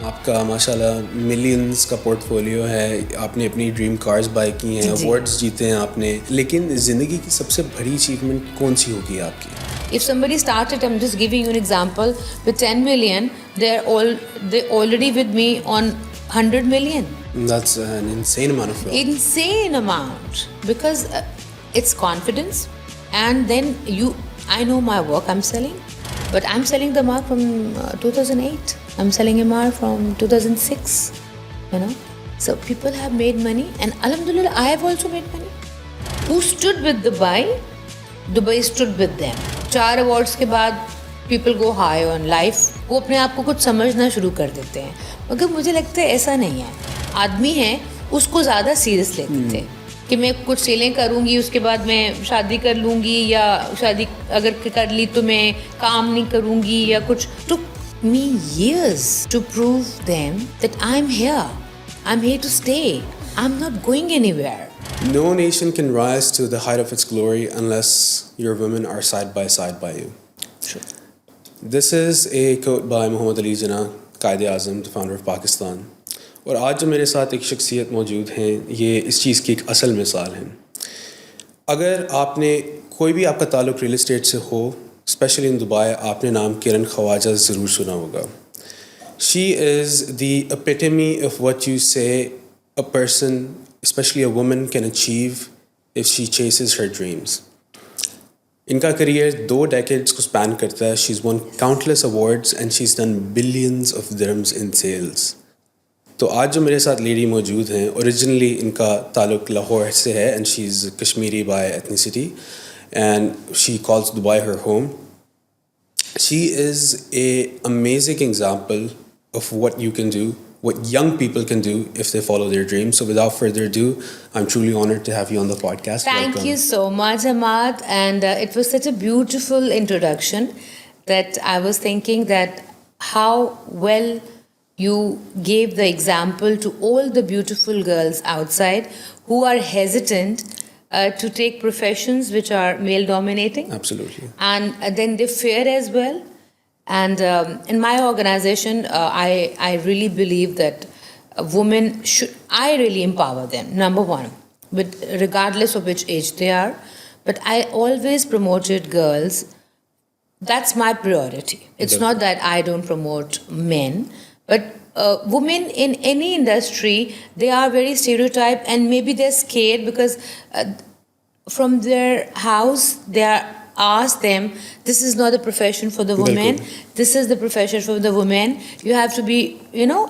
آپ کا ماشاءاللہ ملینز کا پورٹ فولیو ہے, آپ نے اپنی ڈریم کارز بائی کی ہیں, ایوارڈز جیتے ہیں آپ نے, لیکن زندگی کی سب سے بڑی اچیومنٹ کون سی ہوگی آپ کی؟ If somebody started, I'm just giving you an example, with 10 million, they're already with me on 100 million. That's an insane amount of wealth. Insane amount. Because it's confidence, and then I know my work I'm selling, but I'm selling the mark from 2008. I'm selling a mark from 2006, So people have made money, and alhamdulillah, I have also made money. Who stood with Dubai stood with them. 4 awards کے بعد people go high on life. وہ اپنے آپ کو کچھ سمجھنا شروع کر دیتے ہیں, مگر مجھے لگتا ہے ایسا نہیں ہے. آدمی ہے اس کو زیادہ سیریس لیتے تھے کہ میں کچھ سیلیں کروں گی, اس کے بعد میں شادی کر لوں گی, یا شادی اگر کر لی تو میں کام نہیں کروں گی, یا کچھ. took me years to prove them that I'm here to stay. I'm not going anywhere. No nation can rise to the height of its glory unless your women are side by you. Sure. This is a quote by Muhammad Ali Jinnah, Quaid-e-Azam, the founder of Pakistan. اور آج جو میرے ساتھ ایک شخصیت موجود ہیں, یہ اس چیز کی ایک اصل مثال ہیں. اگر آپ نے کوئی بھی آپ کا تعلق ریل اسٹیٹ سے ہو, اسپیشلی ان دبئی, آپ نے نام کرن خواجہ ضرور سنا ہوگا. She is the epitome of what you say a person, especially a woman, can achieve if she chases her dreams. ان کا کریئر 2 decades کو سپین کرتا ہے. She's won countless awards and she's done billions of dirhams in sales. تو آج جو میرے ساتھ lady موجود ہیں, اوریجنلی ان کا تعلق لاہور سے ہے, and she's Kashmiri by ethnicity, and she calls Dubai her home. She is an amazing example of what you can do, what young people can do if they follow their dreams. So without further ado, I'm truly honored to have you on the podcast. Thank you so much, Ahmad. And it was such a beautiful introduction that I was thinking that how well you gave the example to all the beautiful girls outside who are hesitant to take professions which are male dominating. Absolutely. And then they fear as well. And in my organization, I really believe that women I really empower them, number one, but regardless of which age they are. But I always promoted girls. That's my priority. It's not that I don't promote men, but women in any industry, they are very stereotyped, and maybe they're scared because from their house they are asked them, this is not the profession for the woman, this is the profession for the woman. You have to be,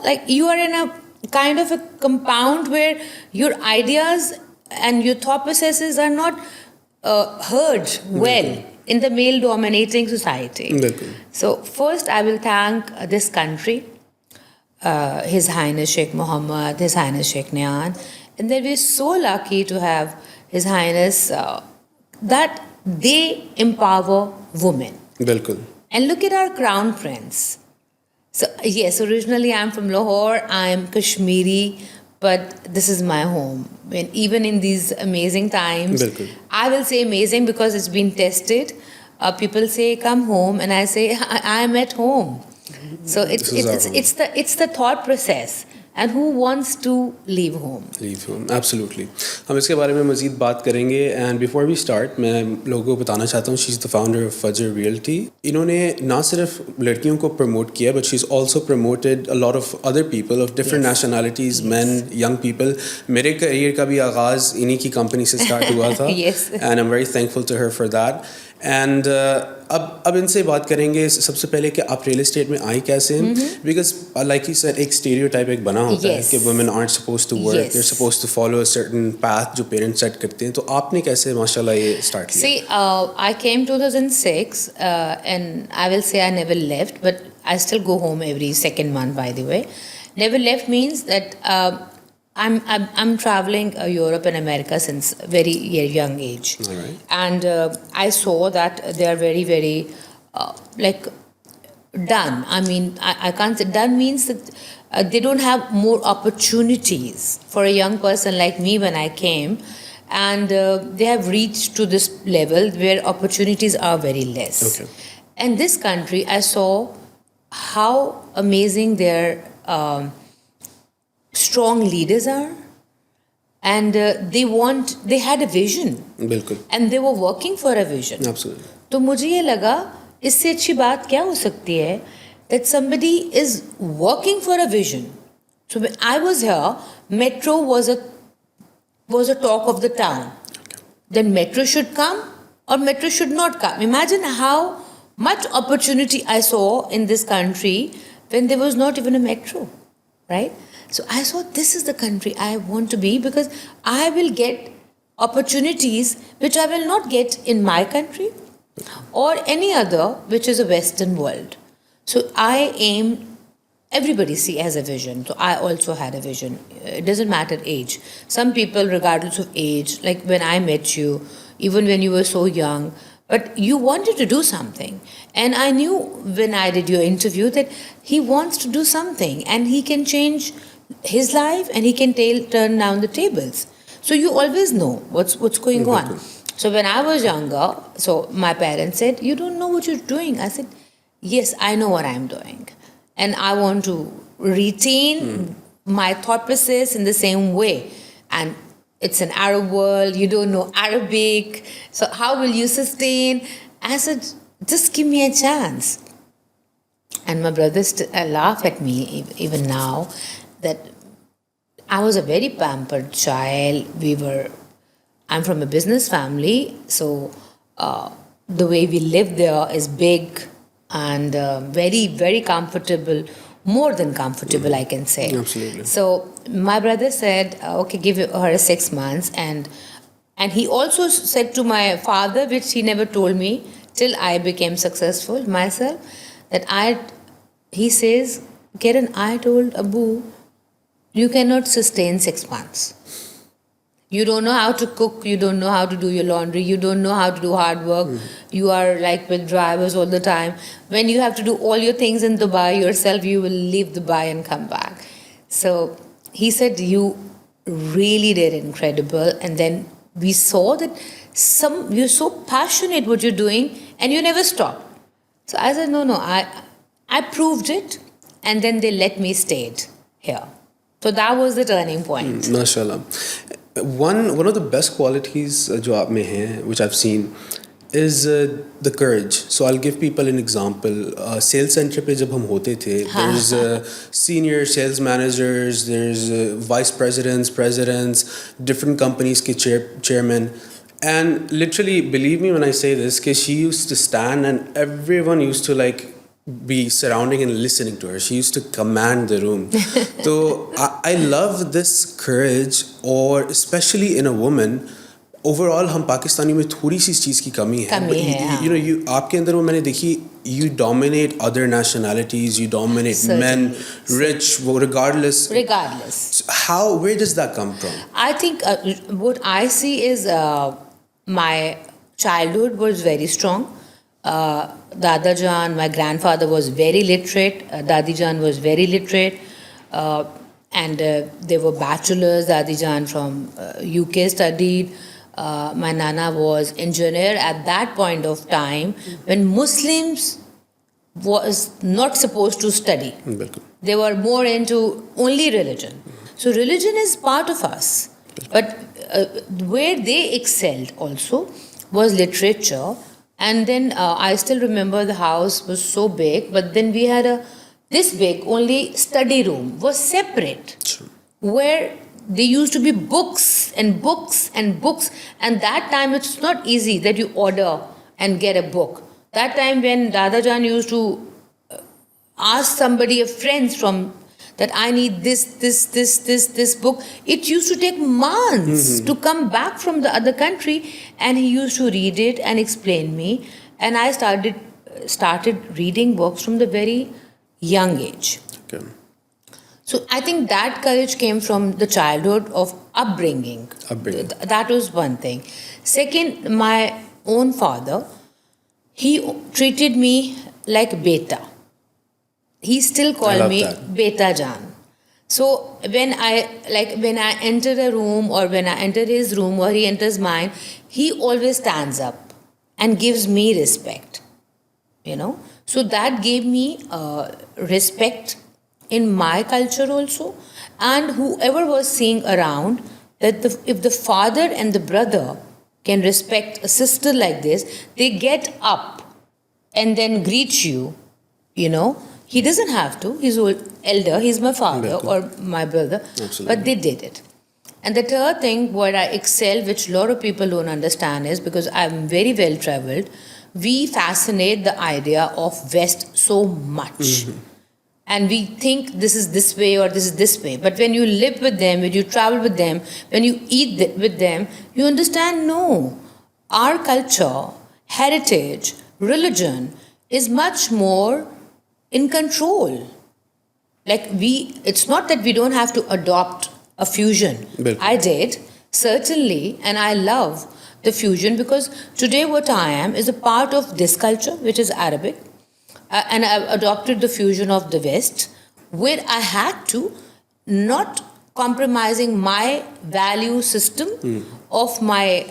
like you are in a kind of a compound where your ideas and your thought processes are not heard well in the male dominating society. So first I will thank this country, His Highness Sheikh Mohammed, His Highness Sheikh Nyan, and that we're so lucky to have His Highness that they empower women. Bilkul. And look at our crown prince. So yes, originally I'm from Lahore, I'm Kashmiri, but this is my home. And even in these amazing times, Bilkul. I will say amazing because it's been tested. People say come home, and I say I am at home. So it's the thought process. And who wants to leave home? Leave home, absolutely. ہم اس کے بارے میں مزید بات کریں گے. And before we start, میں لوگوں کو بتانا چاہتا ہوں, she is the founder of Fajr reality. انہوں نے نہ صرف لڑکیوں کو پروموٹ کیا, but she is also promoted a lot of other people of different nationalities, men, young people. میرے کریئر کا بھی آغاز انہی کی کمپنی سے اسٹارٹ ہوا تھا, and I am very thankful to her for that. And اب ان سے بات کریں گے سب سے پہلے کہ آپ ریئل اسٹیٹ میں آئی کیسے ہیں, بیکاز لائک یو سیڈ ایک اسٹیریو ٹائپ ایک بنا ہوتا ہے کہ women aren't suppose to work, they are suppose to follow a certain path جو پیرنٹس سیٹ کرتے ہیں. تو آپ نے کیسے ماشاء اللہ یہ اسٹارٹ کیا؟ See, I came 2006 and I will say I never left, but I still go home every second month, by the way. Never left means that I'm traveling Europe and America since very young age. All right. And I saw that they are very, very like done. I mean, I can't say done means that they don't have more opportunities for a young person like me when I came. And they have reached to this level where opportunities are very less. Okay. And this country, I saw how amazing their strong leaders are, and they had a vision, बिल्कुल, and they were working for a vision. absolutely. तो मुझे ये लगा इससे अच्छी बात क्या हो सकती है that somebody is working for a vision. So when I was here, metro was a talk of the town. Then metro should come or metro should not come. Imagine how much opportunity I saw in this country when there was not even a metro, right? So I saw this is the country I want to be, because I will get opportunities which I will not get in my country or any other which is a Western world. So I aim, everybody see as a vision. So I also had a vision. It doesn't matter age. Some people, regardless of age, like when I met you, even when you were so young, but you wanted to do something. And I knew when I did your interview that he wants to do something and he can change his life and he can turn down the tables. So you always know what's going on. So when I was younger, so my parents said, "You don't know what you're doing." I said, "Yes, I know what I'm doing. And I want to retain my thought process in the same way. And it's an Arab world, you don't know Arabic, so how will you sustain?" I said, "Just give me a chance." And my brothers laugh at me even now that I was a very pampered child. I'm from a business family, so the way we live there is big and very, very comfortable, more than comfortable, I can say. Absolutely. So my brother said, "Okay, give her 6 months," and he also said to my father, which he never told me till I became successful myself, that he says, "Kiran, I told Abu, you cannot sustain 6 months. You don't know how to cook, you don't know how to do your laundry, you don't know how to do hard work. You are like with drivers all the time. When you have to do all your things in Dubai yourself, you will leave Dubai and come back." So he said, "You really did incredible." And then we saw that you're so passionate what you're doing and you never stop. So I said, no, I proved it, and then they let me stay here. So that was the turning point. MashaAllah. One of the best qualities جو آپ میں ہیں, which I've seen, is the courage. So I'll give people an example. Sales center پہ جب ہم ہوتے تھے, there's senior sales managers, there's vice presidents, different companies کے chairmen. And literally, believe me when I say this, کہ she used to stand and everyone used to like be surrounding and listening to her. She used to command the room. So I love this courage, or especially in a woman. Overall ہم پاکستانی میں تھوڑی سی اس چیز کی کمی ہے. You know, آپ کے اندر وہ میں نے دیکھی, you dominate other nationalities, you dominate men, rich, regardless. Where does that come from? I think what I see is my childhood was very strong. Dada Jan, my grandfather, was very literate. Dadi Jan was very literate. And they were bachelors. Dadi Jan from UK studied. My Nana was engineer at that point of time when Muslims was not supposed to study. They were more into only religion. So religion is part of us. But where they excelled also was literature. And then I still remember the house was so big, but then we had this big, only study room was separate, where there used to be books and books and books. And that time it's not easy that you order and get a book. That time when Dada Jan used to ask somebody, a friend from that I need this book, it used to take months to come back from the other country, and he used to read it and explain me, and I started reading books from the very young age. Okay. So I think that courage came from the childhood of upbringing. That was one thing. Second, my own father, he treated me like beta. He still called me Beta Jan. So when I enter a room, or when I enter his room or he enters mine, he always stands up and gives me respect. You know, so that gave me respect in my culture also, and whoever was seeing around that if the father and the brother can respect a sister like this, they get up and then greet you, you know. He doesn't have to, he's elder, he's my father or my brother, but they did it. And the third thing where I excel, which a lot of people don't understand, is because I'm very well traveled, we fascinate the idea of West so much. And we think this is this way or this is this way. But when you live with them, when you travel with them, when you eat with them, you understand no. Our culture, heritage, religion is much more in control. Like it's not that we don't have to adopt a fusion. I did, certainly, and I love the fusion because today what I am is a part of this culture, which is Arabic, and I've adopted the fusion of the West, where I had to, not compromising my value system of my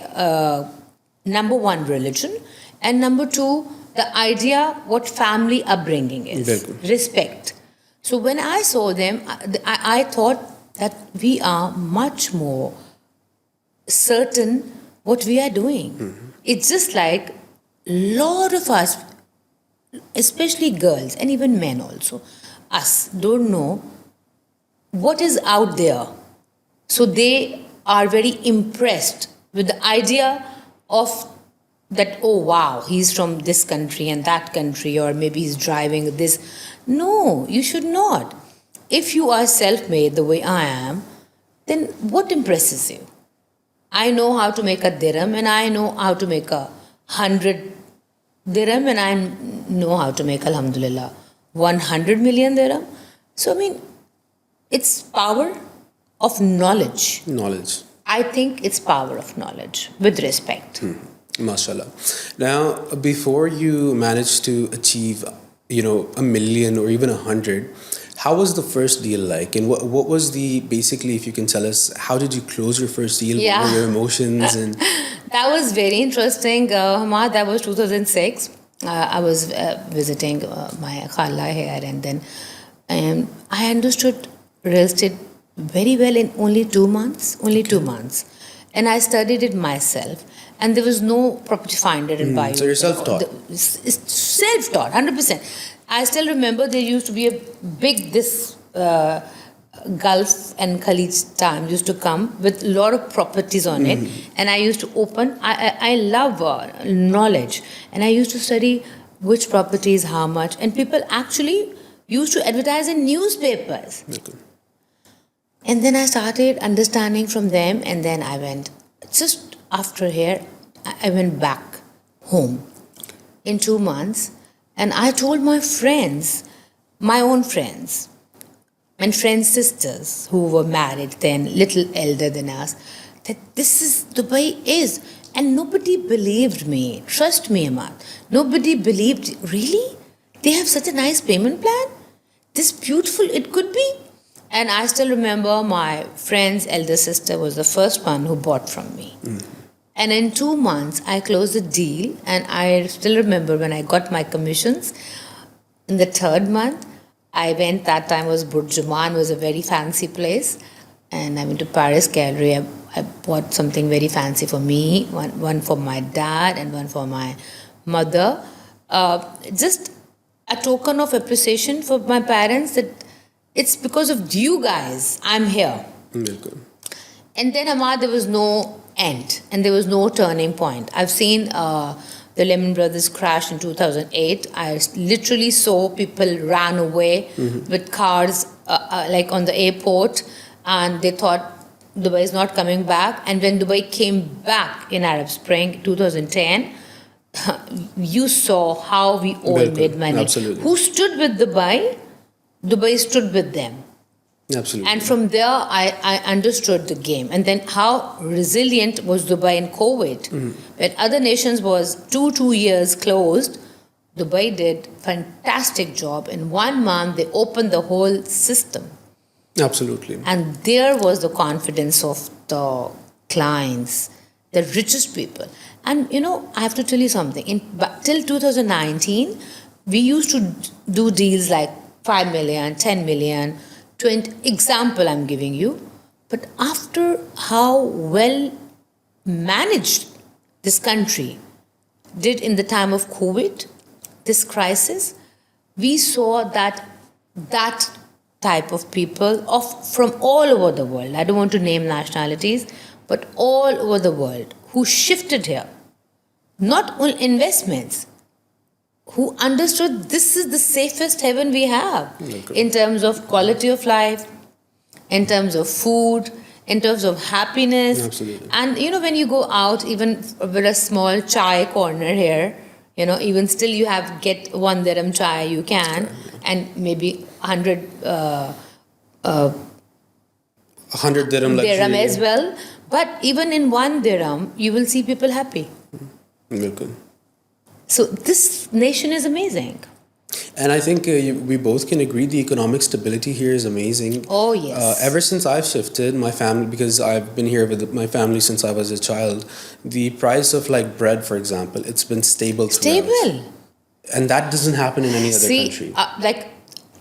number one, religion, and number two, the idea what family upbringing is, respect. So when I saw them, I thought that we are much more certain what we are doing. It's just like a lot of us, especially girls and even men also, us don't know what is out there. So they are very impressed with the idea of that, oh wow, he's from this country and that country, or maybe he's driving this. No, you should not. If you are self-made the way I am, then what impresses you? I know how to make a dirham and I know how to make 100 dirham and I know how to make, alhamdulillah, 100 million dirham. So, I mean, it's power of knowledge. Knowledge. I think it's power of knowledge, with respect. MashaAllah. Now, before you managed to achieve, a million or even 100, how was the first deal like? And what was basically, if you can tell us, how did you close your first deal? Yeah. What were your emotions? And that was very interesting, Hamad. That was 2006. I was visiting my khala here, and then I understood real estate very well in only 2 months. And I studied it myself. And there was no property finder in Bayou. So you're self-taught? Self-taught, 100%. I still remember there used to be a big, Gulf and Khalij time used to come with a lot of properties on it. And I used to open, I love knowledge. And I used to study which properties, how much. And people actually used to advertise in newspapers. And then I started understanding from them, and then I went, just after here, I went back home in 2 months, and I told my friends, my own friends, and friends' sisters who were married then, little elder than us, that this is, Dubai is. And nobody believed me. Trust me, Ahmad. Nobody believed, really? They have such a nice payment plan? This beautiful it could be? And I still remember my friend's elder sister was the first one who bought from me. And in 2 months, I closed the deal. And I still remember when I got my commissions, in the 3rd month, I went, that time was Burj Juman, was a very fancy place. And I went to Paris Gallery. I bought something very fancy for me, one for my dad and one for my mother. Just a token of appreciation for my parents that it's because of you guys I'm here. And then, Ahmad, there was no end and there was no turning point. I've seen the Lehman Brothers crash in 2008. I literally saw people ran away with cars like on the airport, and they thought Dubai is not coming back. And when Dubai came back in Arab Spring 2010, you saw how we all made money. Absolutely. Who stood with Dubai? Dubai stood with them. Absolutely. And from there, I understood the game. And then how resilient was Dubai in COVID. When other nations was 2 years closed, Dubai did fantastic job. In 1 month, they opened the whole system. Absolutely. And there was the confidence of the clients, the richest people. And, I have to tell you something. Till 2019, we used to do deals like 5 million, 10 million, 20, example I'm giving you. But after how well managed this country did in the time of COVID, this crisis, we saw that type of people from all over the world, I don't want to name nationalities, but all over the world, who shifted here, not all investments, who understood this is the safest heaven we have in terms of quality of life, in terms of food, in terms of happiness. Absolutely. And when you go out, even with a small chai corner here, even still you have get 1 dirham chai you can, and maybe 100 100 dirham luxury. dirham as well. But even in 1 dirham, you will see people happy. Bilkul. So this nation is amazing. And I think we both can agree the economic stability here is amazing. Oh, yes. Ever since I've shifted, my family, because I've been here with my family since I was a child, the price of like bread, for example, it's been stable throughout. Stable. And that doesn't happen in any other country.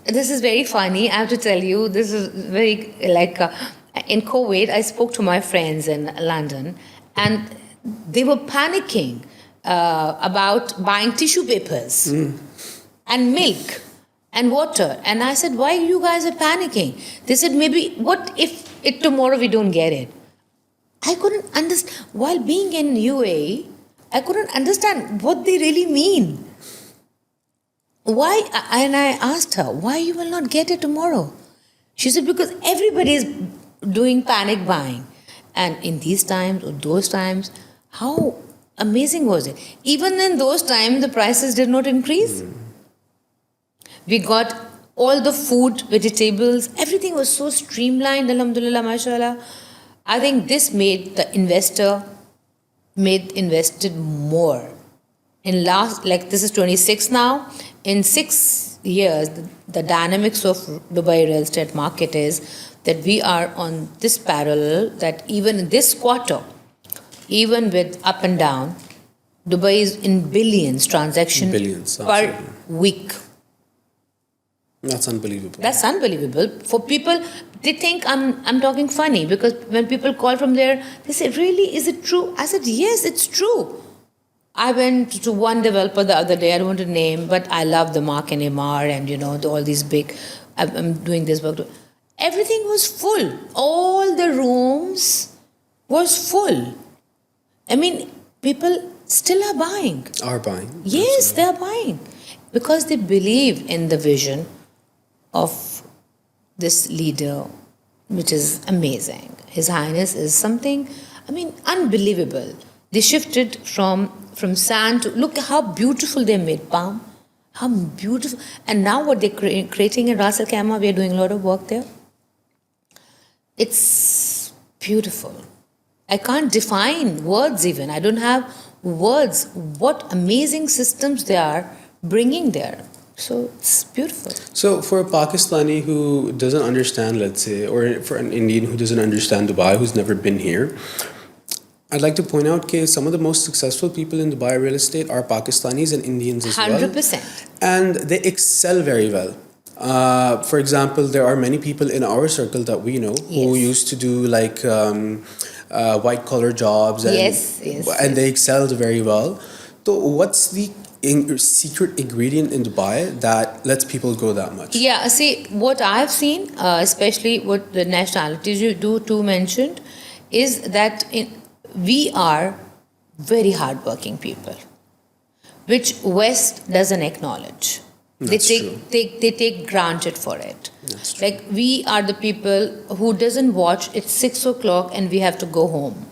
This is very funny. I have to tell you, this is very in Kuwait, I spoke to my friends in London, and they were panicking about buying tissue papers and milk and water. And I said, why you guys are panicking? They said, maybe, what if tomorrow we don't get it? I couldn't understand. While being in UAE, I couldn't understand what they really mean. Why? And I asked her, why you will not get it tomorrow? She said, because everybody is doing panic buying. And in these times or those times, how amazing was it? Even in those times, the prices did not increase. We got all the food, vegetables, everything was so streamlined, alhamdulillah, mashallah. I think this made the invested more. In this is 26 now. In 6 years, the dynamics of Dubai real estate market is that we are on this parallel, that even in this quarter, even with up and down, Dubai is in billions transaction per week. That's unbelievable. That's unbelievable. For people, they think I'm talking funny, because when people call from there, they say, really, is it true? I said, yes, it's true. I went to one developer the other day, I don't want to name, but I love the Mark and Amar and all these big, I'm doing this work. Everything was full. All the rooms was full. I mean, people still are buying. Are buying. Yes, they are buying. Because they believe in the vision of this leader, which is amazing. His Highness is something, unbelievable. They shifted from sand to, look how beautiful they made palm. How beautiful. And now what they're creating in Ras Al Khaimah, we are doing a lot of work there. It's beautiful. I can't define words even. I don't have words. What amazing systems they are bringing there. So it's beautiful. So for a Pakistani who doesn't understand, let's say, or for an Indian who doesn't understand Dubai, who's never been here, I'd like to point out that some of the most successful people in Dubai real estate are Pakistanis and Indians as 100%. well. 100%. And they excel very well. For example, there are many people in our circle that we know who used to do white collar jobs and they excelled very well. So what's the secret ingredient in Dubai that lets people go that much? Yeah, see, what I've seen, especially what the nationalities you do mentioned, is that we are very hardworking people, which West doesn't acknowledge. They take granted for it. That's true. Like, we are the people who doesn't watch, it's 6 o'clock and we have to go home.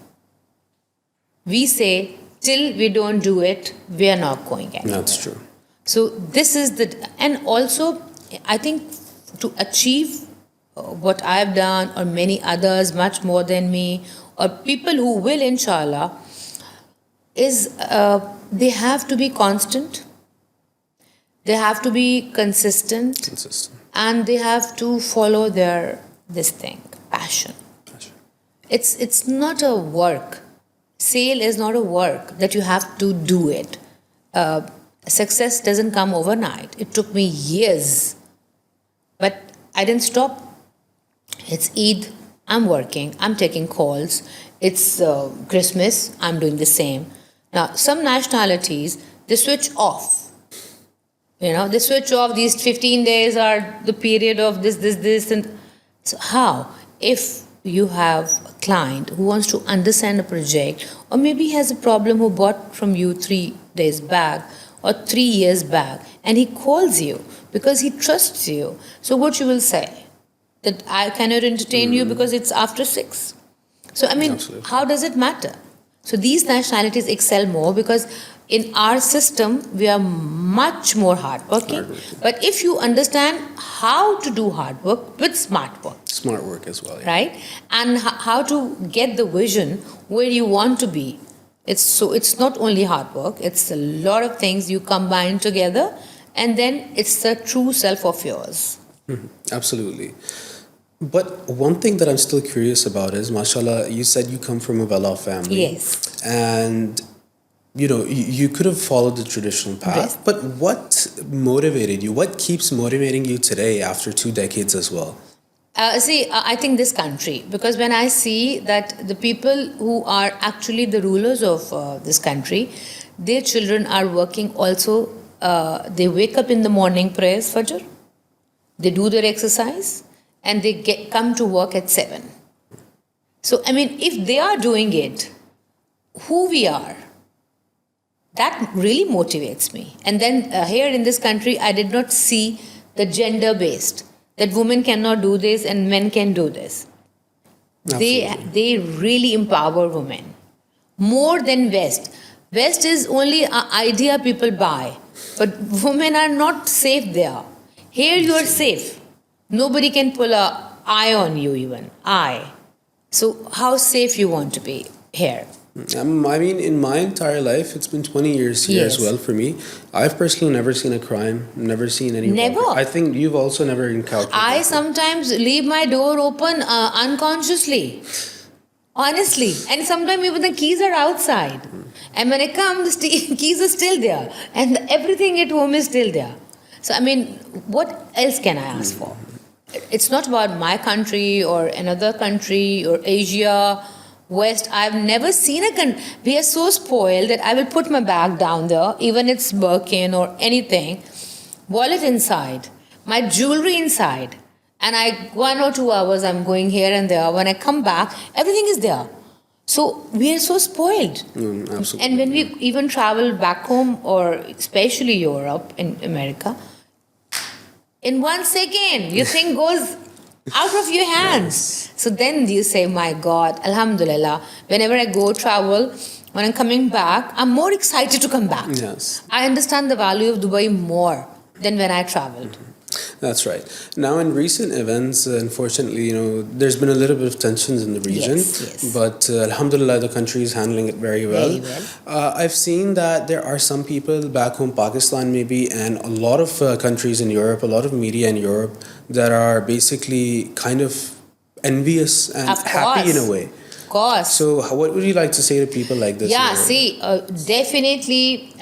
We say, till we don't do it, we are not going anywhere. That's true. So this is and also, I think to achieve what I've done, or many others much more than me, or people who will, inshallah, is they have to be constant. They have to be consistent. And they have to follow their passion. It's not a work. Sale is not a work that you have to do it. Success doesn't come overnight. It took me years I didn't stop. It's Eid, I'm working, I'm taking calls. It's Christmas, I'm doing the same. Now, some nationalities, they switch off. They switch off. These 15 days are the period of this. And so, how? If you have a client who wants to understand a project, or maybe has a problem who bought from you 3 days back or 3 years back, and he calls you because he trusts you, so what you will say? That I cannot entertain you because it's after 6. So, I mean, Absolutely. how does it matter? So, these nationalities excel more because in our system, we are much more hardworking. Hardworking. But if you understand how to do hard work with smart work, Smart work as well. Yeah. right? And how to get the vision where you want to be. It's not only hard work, it's a lot of things you combine together, and then it's the true self of yours. Absolutely. But one thing that I'm still curious about is, mashallah, you said you come from a well-off family. Yes. And, you could have followed the traditional path, Yes. but what motivated you? What keeps motivating you today after 2 decades as well? I think this country, because when I see that the people who are actually the rulers of this country, their children are working also, they wake up in the morning, prayers, Fajr, they do their exercise, and they come to work at 7. So, I mean, if they are doing it, who we are, that really motivates me. And then here in this country, I did not see the gender based, that women cannot do this and men can do this. They really empower women more than West. West is only an idea people buy, but women are not safe there. Here you are safe. Nobody can pull an eye on you even. Eye. So how safe you want to be here? I mean, in my entire life, it's been 20 years here as Yes. well for me. I've personally never seen a crime, never seen any Never. robbery. I think you've also never encountered I that. sometimes leave my door open unconsciously. Honestly. And sometimes even the keys are outside. And when I come, the keys are still there. And everything at home is still there. So, I mean, what else can I ask for? It's not about my country or another country or Asia, West. I've never seen a country. We are so spoiled that I will put my bag down there, even it's Birkin or anything, wallet inside, my jewelry inside. And 1 or 2 hours, I'm going here and there. When I come back, everything is there. So we are so spoiled. Absolutely. And when we even travel back home, or especially Europe and America, in 1 second, your thing goes out of your hands. So then you say, my God, Alhamdulillah, whenever I go travel, when I'm coming back, I'm more excited to come back. Yes. I understand the value of Dubai more than when I traveled. That's right. Now, in recent events, unfortunately, there's been a little bit of tensions in the region. Yes. But alhamdulillah, the country is handling it very well. Very well. I've seen that there are some people back home, Pakistan maybe, and a lot of countries in Europe, a lot of media in Europe that are basically kind of envious and Of happy in course. a way. Of course. So, what would you like to say to people like this? Yeah, see, definitely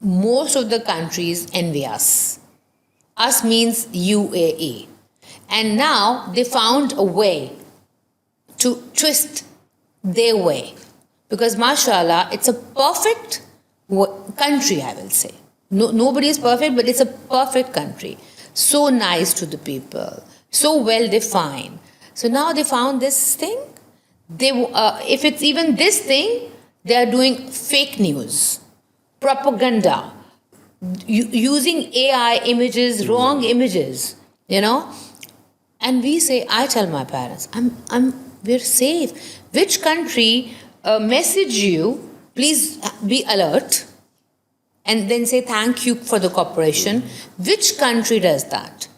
most of the countries envy us. Us means UAE. And now they found a way to twist their way. Because mashallah, it's a perfect country, I will say. Nobody is perfect, but it's a perfect country. So nice to the people, so well defined. So now they found this thing. If it's even this thing, they are doing fake news, propaganda, using AI images, wrong images, And we say, I tell my parents, we're safe. Which country message you, please be alert, and then say thank you for the cooperation? Which country does that?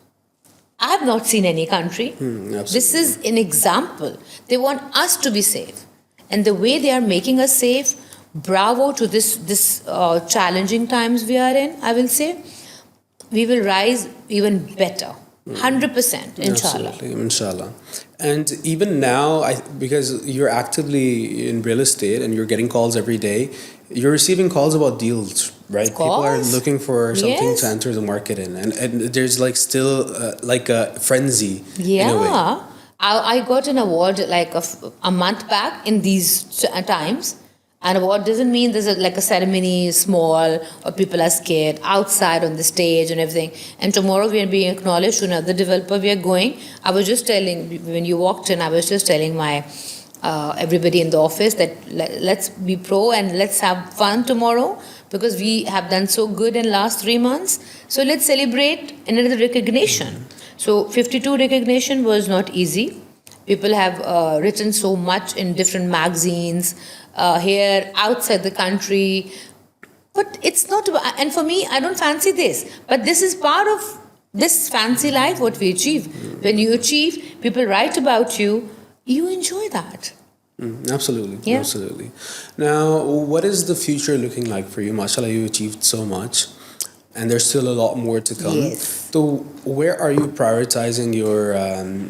I have not seen any country. This is an example. They want us to be safe. And the way they are making us safe, bravo to this challenging times we are in, I will say. We will rise even better. 100%, inshallah. Absolutely, inshallah. And even now, because you're actively in real estate and you're getting calls every day, you're receiving calls about deals right? Of People are course. looking for something Yes. to enter the market in, and there's like still like a frenzy in a way. Yeah. I got an award like a month back in these times. An award doesn't mean there's like a ceremony, small, or people are scared outside on the stage and everything. And tomorrow we are being acknowledged to another developer. We are going. I was just telling, when you walked in, I was just telling my everybody in the office that let's be pro and let's have fun tomorrow because we have done so good in last 3 months. So let's celebrate another recognition. So 52 recognition was not easy. People have written so much in different magazines here, outside the country. But it's not, and for me, I don't fancy this. But this is part of this fancy life, what we achieve. When you achieve, people write about you, you enjoy that. Absolutely, Yeah. absolutely. Now, what is the future looking like for you? Mashallah, you achieved so much, and there's still a lot more to come. Yes. So, where are you prioritizing your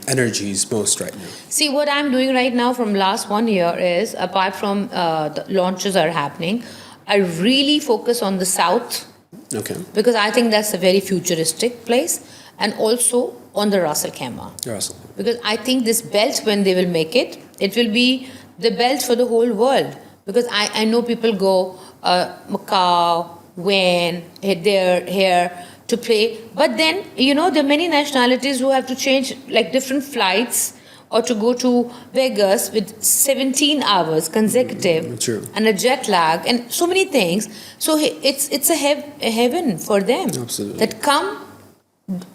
energies most right now? See, what I'm doing right now from last 1 year is, apart from the launches are happening, I really focus on the south Okay, because I think that's a very futuristic place, and also on the Ras Al Khaimah. Russell. Because I think this belt, when they will make it, it will be the belt for the whole world. Because I know people go Macau, when they're here to play, but then there are many nationalities who have to change like different flights or to go to Vegas with 17 hours consecutive True. and a jet lag and so many things. So it's a heaven for them. Absolutely. That come,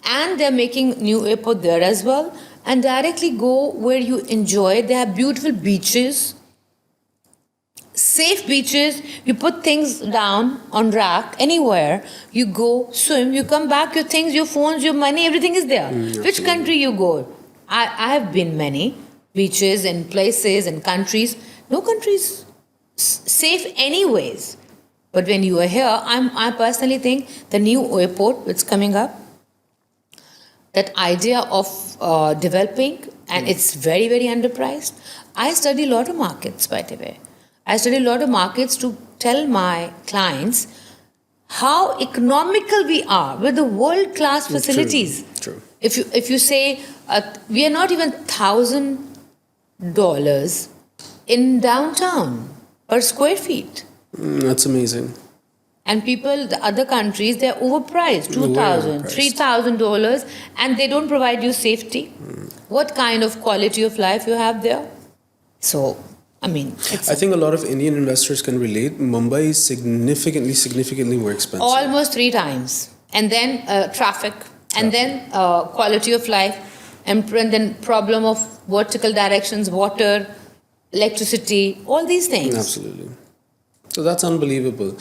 and they're making new airport there as well, and directly go where you enjoy. They have beautiful beaches, safe beaches. You put things down on rack anywhere, you go swim, you come back, your things, your phones, your money, everything is there. Which country you go? I have been many beaches and places and countries. No country is safe anyways. But when you are here, I personally think the new airport that's coming up, that idea of developing, and it's very, very underpriced. I study a lot of markets, by the way. I study a lot of markets to tell my clients how economical we are with the world-class facilities. True. If you say we are not even $1,000 in downtown per square feet. That's amazing. And people, the other countries, they're overpriced, $2,000, $3,000, and they don't provide you safety. What kind of quality of life you have there? So, I mean, it's I think a lot of Indian investors can relate. Mumbai is significantly more expensive. almost 3 times. And then traffic, and then quality of life, and then problem of vertical directions, water, electricity, all these things. Absolutely. So that's unbelievable.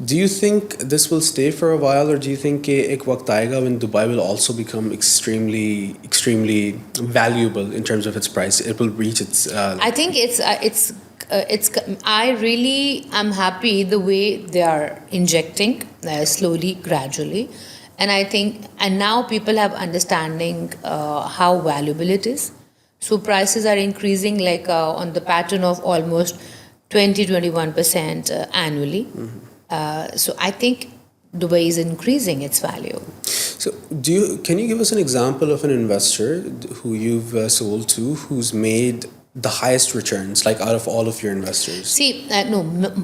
Do you think this will stay for a while, or do you think ek waqt aayega when Dubai will also become extremely valuable in terms of its price? It will reach its. I think it's I really am happy the way they are injecting slowly, gradually, and I think now people have understanding how valuable it is. So prices are increasing like on the pattern of almost 20-21% annually. So I think Dubai is increasing its value. So can you give us an example of an investor who you've sold to who's made the highest returns, like out of all of your investors? See,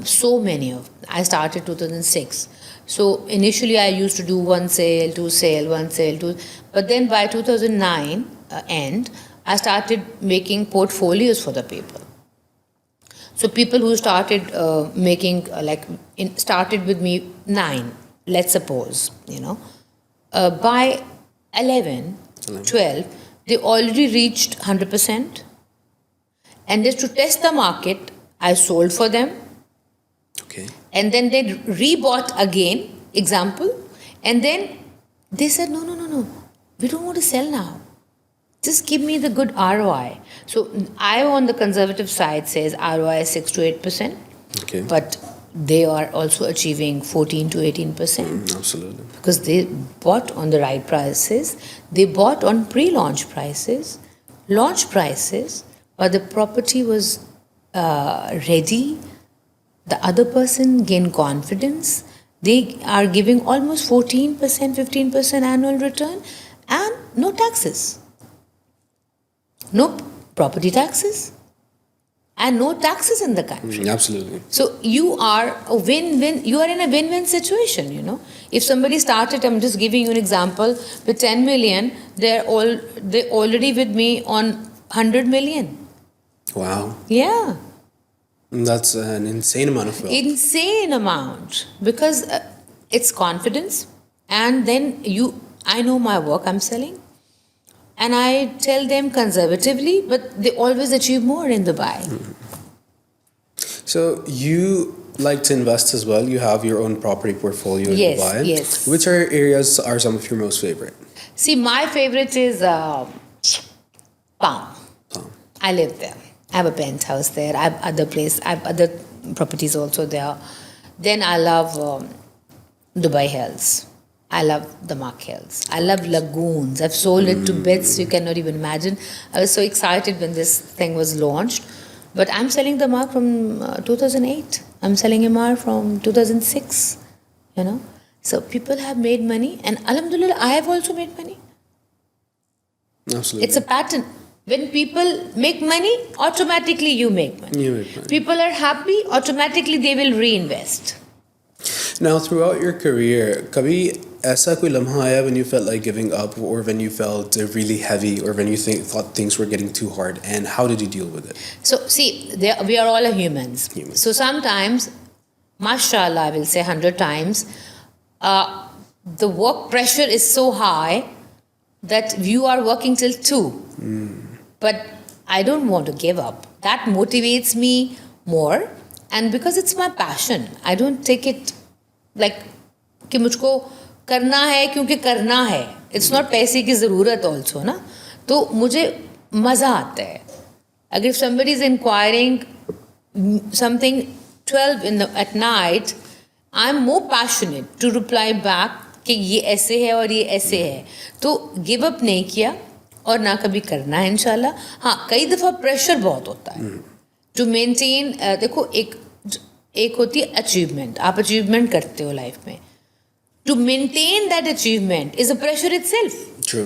so many of. I started 2006. So initially I used to do one sale, two sale, one sale, two. But then by 2009 end, I started making portfolios for the people. So people who started making started with me 9, let's suppose, by 11, 12, they already reached 100%. And just to test the market, I sold for them. Okay. And then they rebought again, example. And then they said, no, we don't want to sell now. Just give me the good ROI. So I, on the conservative side, says ROI is 6 to 8%. Okay. But they are also achieving 14 to 18%. Absolutely. Because they bought on the right prices. They bought on pre-launch prices, launch prices, but the property was ready. The other person gained confidence, They are giving almost 14%, 15% annual return and no taxes. No property taxes and no taxes in the country. Absolutely. So you are a win-win. You are in a win-win situation. If somebody started, I'm just giving you an example, with 10 million, they already with me on 100 million. Wow. Yeah, That's an insane amount of wealth. insane amount, because it's confidence, and then I know my work I'm selling, and I tell them conservatively, but they always achieve more in Dubai. So you like to invest as well. You have your own property portfolio in Yes, Dubai. yes. Which areas are some of your most favorite? See, my favorite is Palm. I live there. I have a penthouse there. I have other properties also there. Then I love Dubai Hills. I love the Mark Hills. I love lagoons. I've sold it to bits you cannot even imagine. I was so excited when this thing was launched. But I'm selling the Mark from 2008. I'm selling MR from 2006. So people have made money, and alhamdulillah, I have also made money. Absolutely. It's a pattern. When people make money, automatically you make money. You make money. People are happy, automatically they will reinvest. Now, throughout your career, kabhi aisa koi lamha aaya when you felt like giving up, or when you felt really heavy, or when you thought things were getting too hard, and how did you deal with it? So, see, we are all humans. So sometimes, mashallah, I will say 100 times, the work pressure is so high that you are working till 2. But I don't want to give up. That motivates me more, and because it's my passion, I don't take it like कि मुझको करना है क्योंकि करना है. It's not पैसे की ज़रूरत also ना. तो मुझे मज़ा आता है. अगर if somebody is inquiring something 12 at night, I'm more passionate to reply back कि ये ऐसे है और ये ऐसे है. तो give up नहीं किया और ना कभी करना है इंशाल्लाह. हाँ, कई दफ़ा प्रेशर बहुत होता है टू मेंटेन. देखो, एक होती है अचीवमेंट. आप अचीवमेंट करते हो लाइफ में. To maintain that achievement is a pressure itself. True.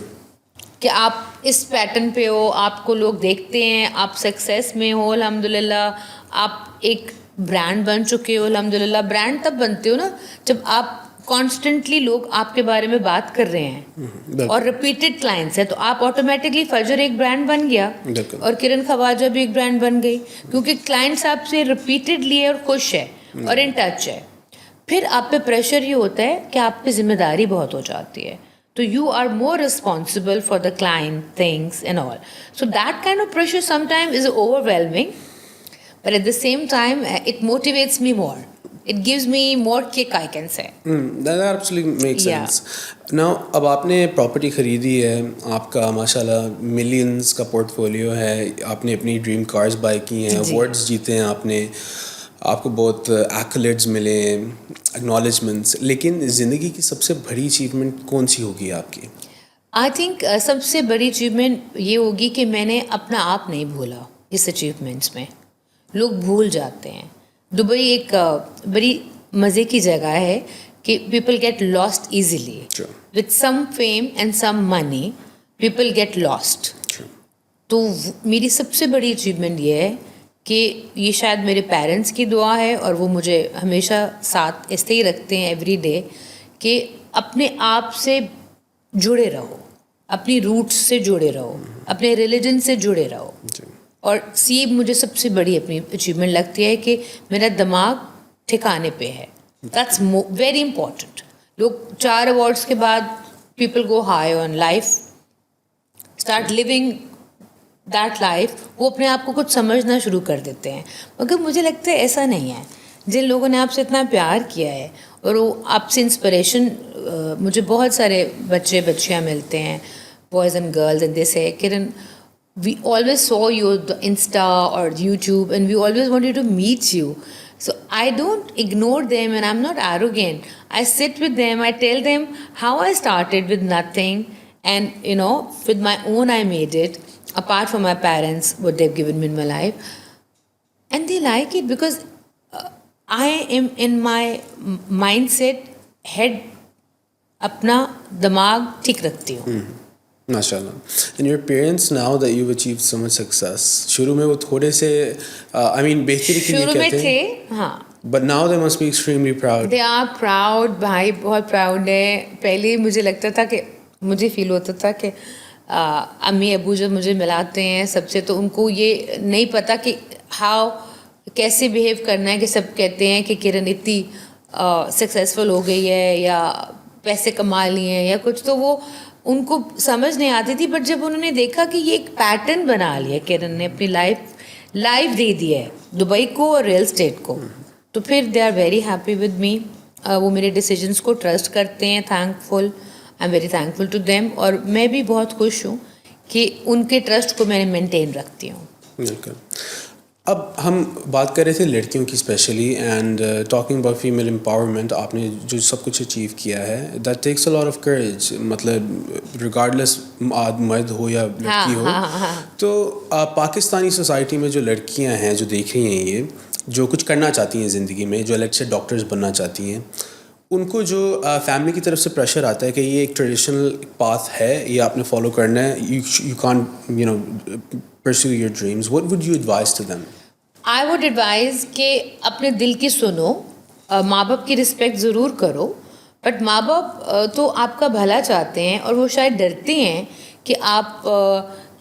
कि आप इस पैटर्न पे हो, आपको लोग देखते हैं, आप सक्सेस में हो अल्हम्दुलिल्लाह, आप एक ब्रांड बन चुके हो अल्हम्दुलिल्लाह. ब्रांड तब बनते हो ना जब आप कॉन्स्टेंटली लोग आपके बारे में बात कर रहे हैं और रिपीटेड क्लाइंट्स हैं. तो आप ऑटोमेटिकली फजर एक ब्रांड बन गया और किरण खवाजा भी एक ब्रांड बन गई, क्योंकि क्लाइंट्स आपसे रिपीटेडली है और खुश है और इन टच है. फिर आप पे प्रेशर ये होता है कि आप पे जिम्मेदारी बहुत हो जाती है. तो you are more responsible for the client things and all. So that kind of pressure sometime is overwhelming, but at the same time it motivates me more. It gives me more kick, I can say. That absolutely makes Yeah. sense. Now, अब आपने property ख़रीदी है, आपका माशाल्लाह millions का portfolio है, आपने अपनी ड्रीम कार्स बाय की हैं, अवार्ड्स जीते हैं आपने, आपको बहुत एक्कलेट्स मिले, एक्नॉलेजमेंट्स. लेकिन ज़िंदगी की सबसे बड़ी अचीवमेंट कौन सी होगी आपकी? आई थिंक सबसे बड़ी अचीवमेंट ये होगी कि मैंने अपना आप नहीं भूला. इस अचीवमेंट्स में लोग भूल जाते हैं. दुबई एक बड़ी मज़े की जगह है कि people get lost easily. With some fame and some money people get lost. तो मेरी सबसे बड़ी अचीवमेंट ये है कि ये शायद मेरे पेरेंट्स की दुआ है, और वो मुझे हमेशा साथ ऐसे ही रखते हैं एवरी डे, कि अपने आप से जुड़े रहो, अपनी रूट्स से जुड़े रहो, अपने रिलीजन से जुड़े रहो. और ये मुझे सबसे बड़ी अपनी अचीवमेंट लगती है कि मेरा दिमाग ठिकाने पे है. That's very important. लोग 4 अवार्ड्स के बाद people go high on life, start living that life. वो अपने आप को कुछ समझना शुरू कर देते हैं. मगर मुझे लगता है ऐसा नहीं है. जिन लोगों ने आपसे इतना प्यार किया है और वो आपसे इंस्पिरेशन, मुझे बहुत सारे बच्चियाँ मिलते हैं, boys and girls, and they से किरण, we always saw you on Insta or YouTube, and we always wanted to meet you. So I don't ignore them, and I'm not arrogant. I sit with them, I tell them how I started with nothing, and with my own I made it, apart from my parents, what they've given me in my life. And they like it because I am in my mindset head अपना दिमाग ठीक रखती हूँ. माशाल्लाह. And your parents, now that you've achieved so much success, शुरू में वो थोड़े से I mean बेहतरी के लिए शुरू में कहते थे, हैं, हाँ. but now they must be extremely proud. They are proud. भाई बहुत proud है. पहले मुझे लगता था कि मुझे फील होता था कि अम्मी अबू जब मुझे मिलाते हैं सबसे तो उनको ये नहीं पता कि हाउ कैसे बिहेव करना है, कि सब कहते हैं कि किरण इतनी सक्सेसफुल हो गई है या पैसे कमा लिए हैं या कुछ, तो वो उनको समझ नहीं आती थी. बट जब उन्होंने देखा कि ये एक पैटर्न बना लिया किरण ने, अपनी लाइफ दे दी है दुबई को और रियल स्टेट को, तो फिर they are very happy with me. वो मेरे डिसीजंस को ट्रस्ट करते हैं. Thankful, I am very thankful to them. और मैं भी बहुत खुश हूँ कि उनके ट्रस्ट को मैंने मेंटेन रखती हूँ. बिल्कुल. अब हम बात कर रहे थे लड़कियों की specially, and talking about female empowerment. आपने जो सब कुछ अचीव किया है, that takes a lot of courage. मतलब रिगार्डलेस मर्द हो या लड़की हो. तो पाकिस्तानी सोसाइटी में जो लड़कियां हैं जो देख रही हैं, ये जो कुछ करना चाहती हैं ज़िंदगी में, जो लेट्स से डॉक्टर्स बनना चाहती हैं, उनको जो फैमिली की तरफ से प्रेशर आता है कि ये एक ट्रेडिशनल पाथ है, ये आपने फॉलो करना है, you can't you know pursue your dreams, what would you advise to them? I would advise कि अपने दिल की सुनो. माँ बाप की रिस्पेक्ट ज़रूर करो, बट माँ बाप तो आपका भला चाहते हैं और वो शायद डरते हैं कि आप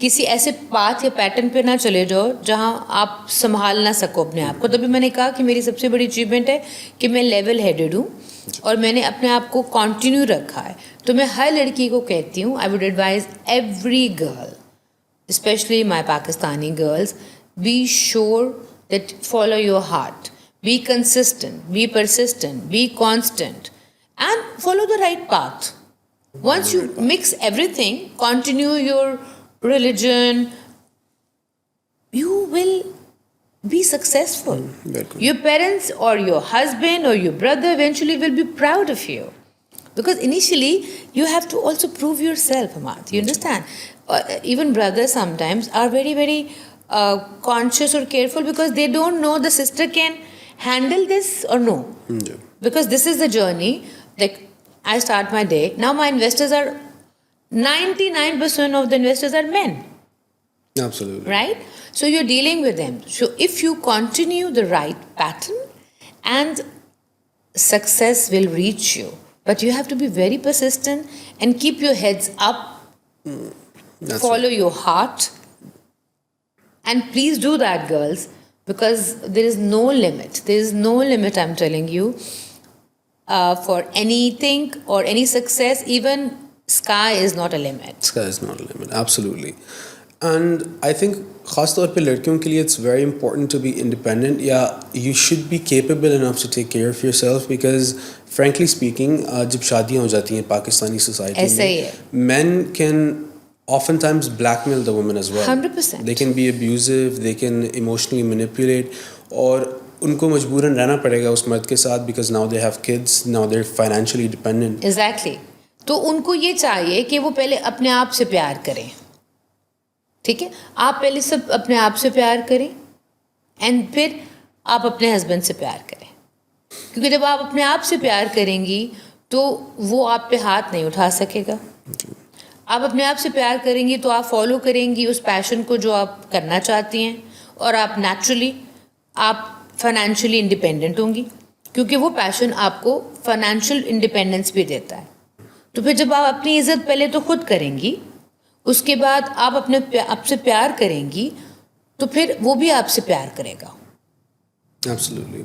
किसी ऐसे पाथ या पैटर्न पे ना चले जाओ जहाँ आप संभाल ना सको अपने आप को. तभी मैंने कहा कि मेरी सबसे बड़ी अचीवमेंट है कि मैं लेवल हेडेड हूँ और मैंने अपने आप को कंटिन्यू रखा है. तो मैं हर लड़की को कहती हूँ, I would advise every girl, especially my Pakistani girls, be sure that follow your heart. Be consistent, be persistent, be constant, and follow the right path. Once you mix everything, continue your religion, you will be successful. Your parents or your husband or your brother eventually will be proud of you. Because initially, you have to also prove yourself, Hamad. You understand? Even brothers sometimes are very, very conscious or careful because they don't know the sister can handle this or no. Yeah. Because this is the journey. Like, I start my day. Now my investors are, 99% of the investors are men. Absolutely. Right? So you're dealing with them. So if you continue the right pattern, and success will reach you. But you have to be very persistent and keep your heads up. Follow your heart. And please do that, girls, because there is no limit. There is no limit, I'm telling you, for anything or any success. Even sky is not a limit. Sky is not a limit, absolutely. And I think खास तौर पे लड़कियों के लिए it's very important to be independent. Yeah, you should be capable enough to take care of yourself because frankly speaking, जब शादियाँ हो जाती हैं पाकिस्तानी society में, men can oftentimes blackmail the woman as well. 100%. They can be abusive, they can emotionally manipulate, और उनको मजबूरन रहना पड़ेगा उस मर्द के साथ because now they have kids, now they're financially dependent. Exactly. तो उनको ये चाहिए कि वो पहले अपने आप से प्यार करें. ठीक है, आप पहले सब अपने आप से प्यार करें एंड फिर आप अपने हस्बैंड से प्यार करें, क्योंकि जब आप अपने आप से प्यार करेंगी तो वो आप पे हाथ नहीं उठा सकेगा. आप अपने आप से प्यार करेंगी तो आप फॉलो करेंगी उस पैशन को जो आप करना चाहती हैं और आप नेचुरली आप फाइनेंशियली इंडिपेंडेंट होंगी क्योंकि वो पैशन आपको फाइनेंशियल इंडिपेंडेंस भी देता है. तो फिर जब आप अपनी इज़्ज़त पहले तो खुद करेंगी, उसके बाद आप अपने आपसे प्यार करेंगी तो फिर वो भी आपसे प्यार करेगा. Absolutely.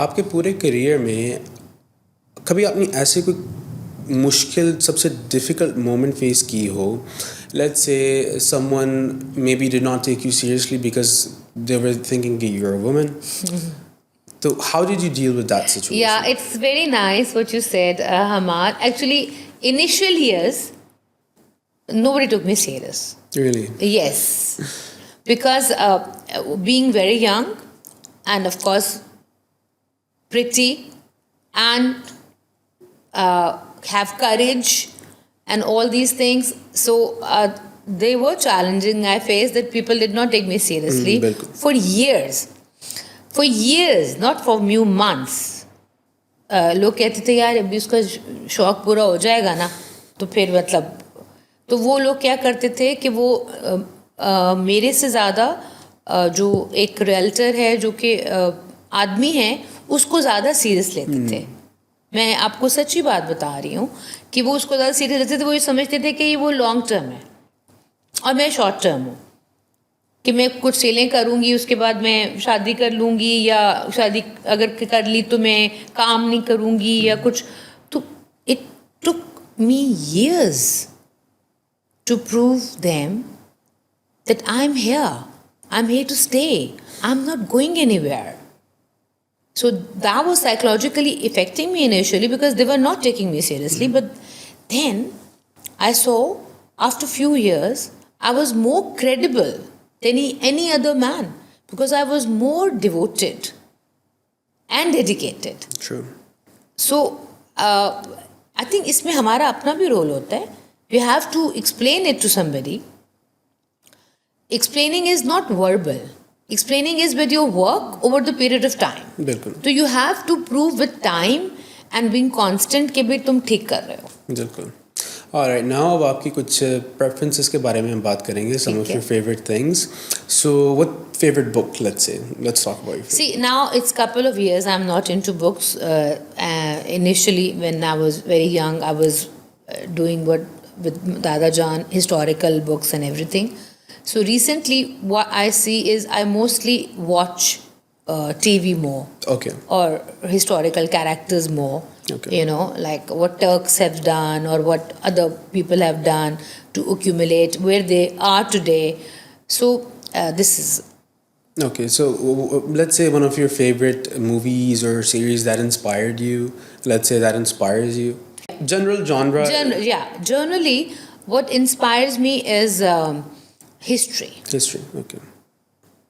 आपके पूरे करियर में कभी आपने ऐसे कोई मुश्किल सबसे डिफ़िकल्ट मोमेंट फेस की हो? Let's say someone maybe did not take you seriously because they were thinking that you're a woman. So how did you deal with that situation? Yeah, it's very nice what you said, Hamad. Actually, initial years, nobody took me serious. Really? Yes. Because being very young and of course pretty and have courage and all these things. So they were challenging. I faced that people did not take me seriously for years. for years, not for few months. लोग कहते थे यार अभी उसका शौक पूरा हो जाएगा ना तो फिर मतलब, तो वो लोग क्या करते थे कि वो मेरे से ज़्यादा जो एक रियल्टर है जो कि आदमी है उसको ज़्यादा सीरियस लेते थे. मैं आपको सच्ची बात बता रही हूँ कि वो उसको ज़्यादा सीरियस लेते थे. वो ये समझते थे कि ये वो लॉन्ग टर्म है और मैं शॉर्ट टर्म हूँ, कि मैं कुछ सेलें करूँगी उसके बाद मैं शादी कर लूँगी, या शादी अगर कर ली तो मैं काम नहीं करूँगी या कुछ. तो it took me years to prove them that I'm here to stay, I'm not going anywhere. So that was psychologically affecting me initially because they were not taking me seriously. But then I saw after few years I was more credible than any other man because I was more devoted and dedicated. True. So I think इसमें हमारा अपना भी role होता है. We have to explain it to somebody. Explaining is not verbal. Explaining is with your work over the period of time. बिल्कुल. So you have to prove with time and being constant कि भाई तुम ठीक कर रहे हो. बिल्कुल. Alright, now अब आपकी कुछ preferences के बारे में हम बात करेंगे. Some of your favorite things. So what favorite book, let's say? Let's talk about your favorite. See, now it's couple of years I'm not into books. Initially when I was very young I was doing what with Dada Jan, historical books and everything. So recently what I see is I mostly watch TV more. Okay. Or historical characters more. Okay. You know, like what Turks have done or what other people have done to accumulate where they are today. So this is. Okay, so let's say one of your favorite movies or series that inspired you. Let's say that inspires you. General genre. Generally, what inspires me is history. History. Okay.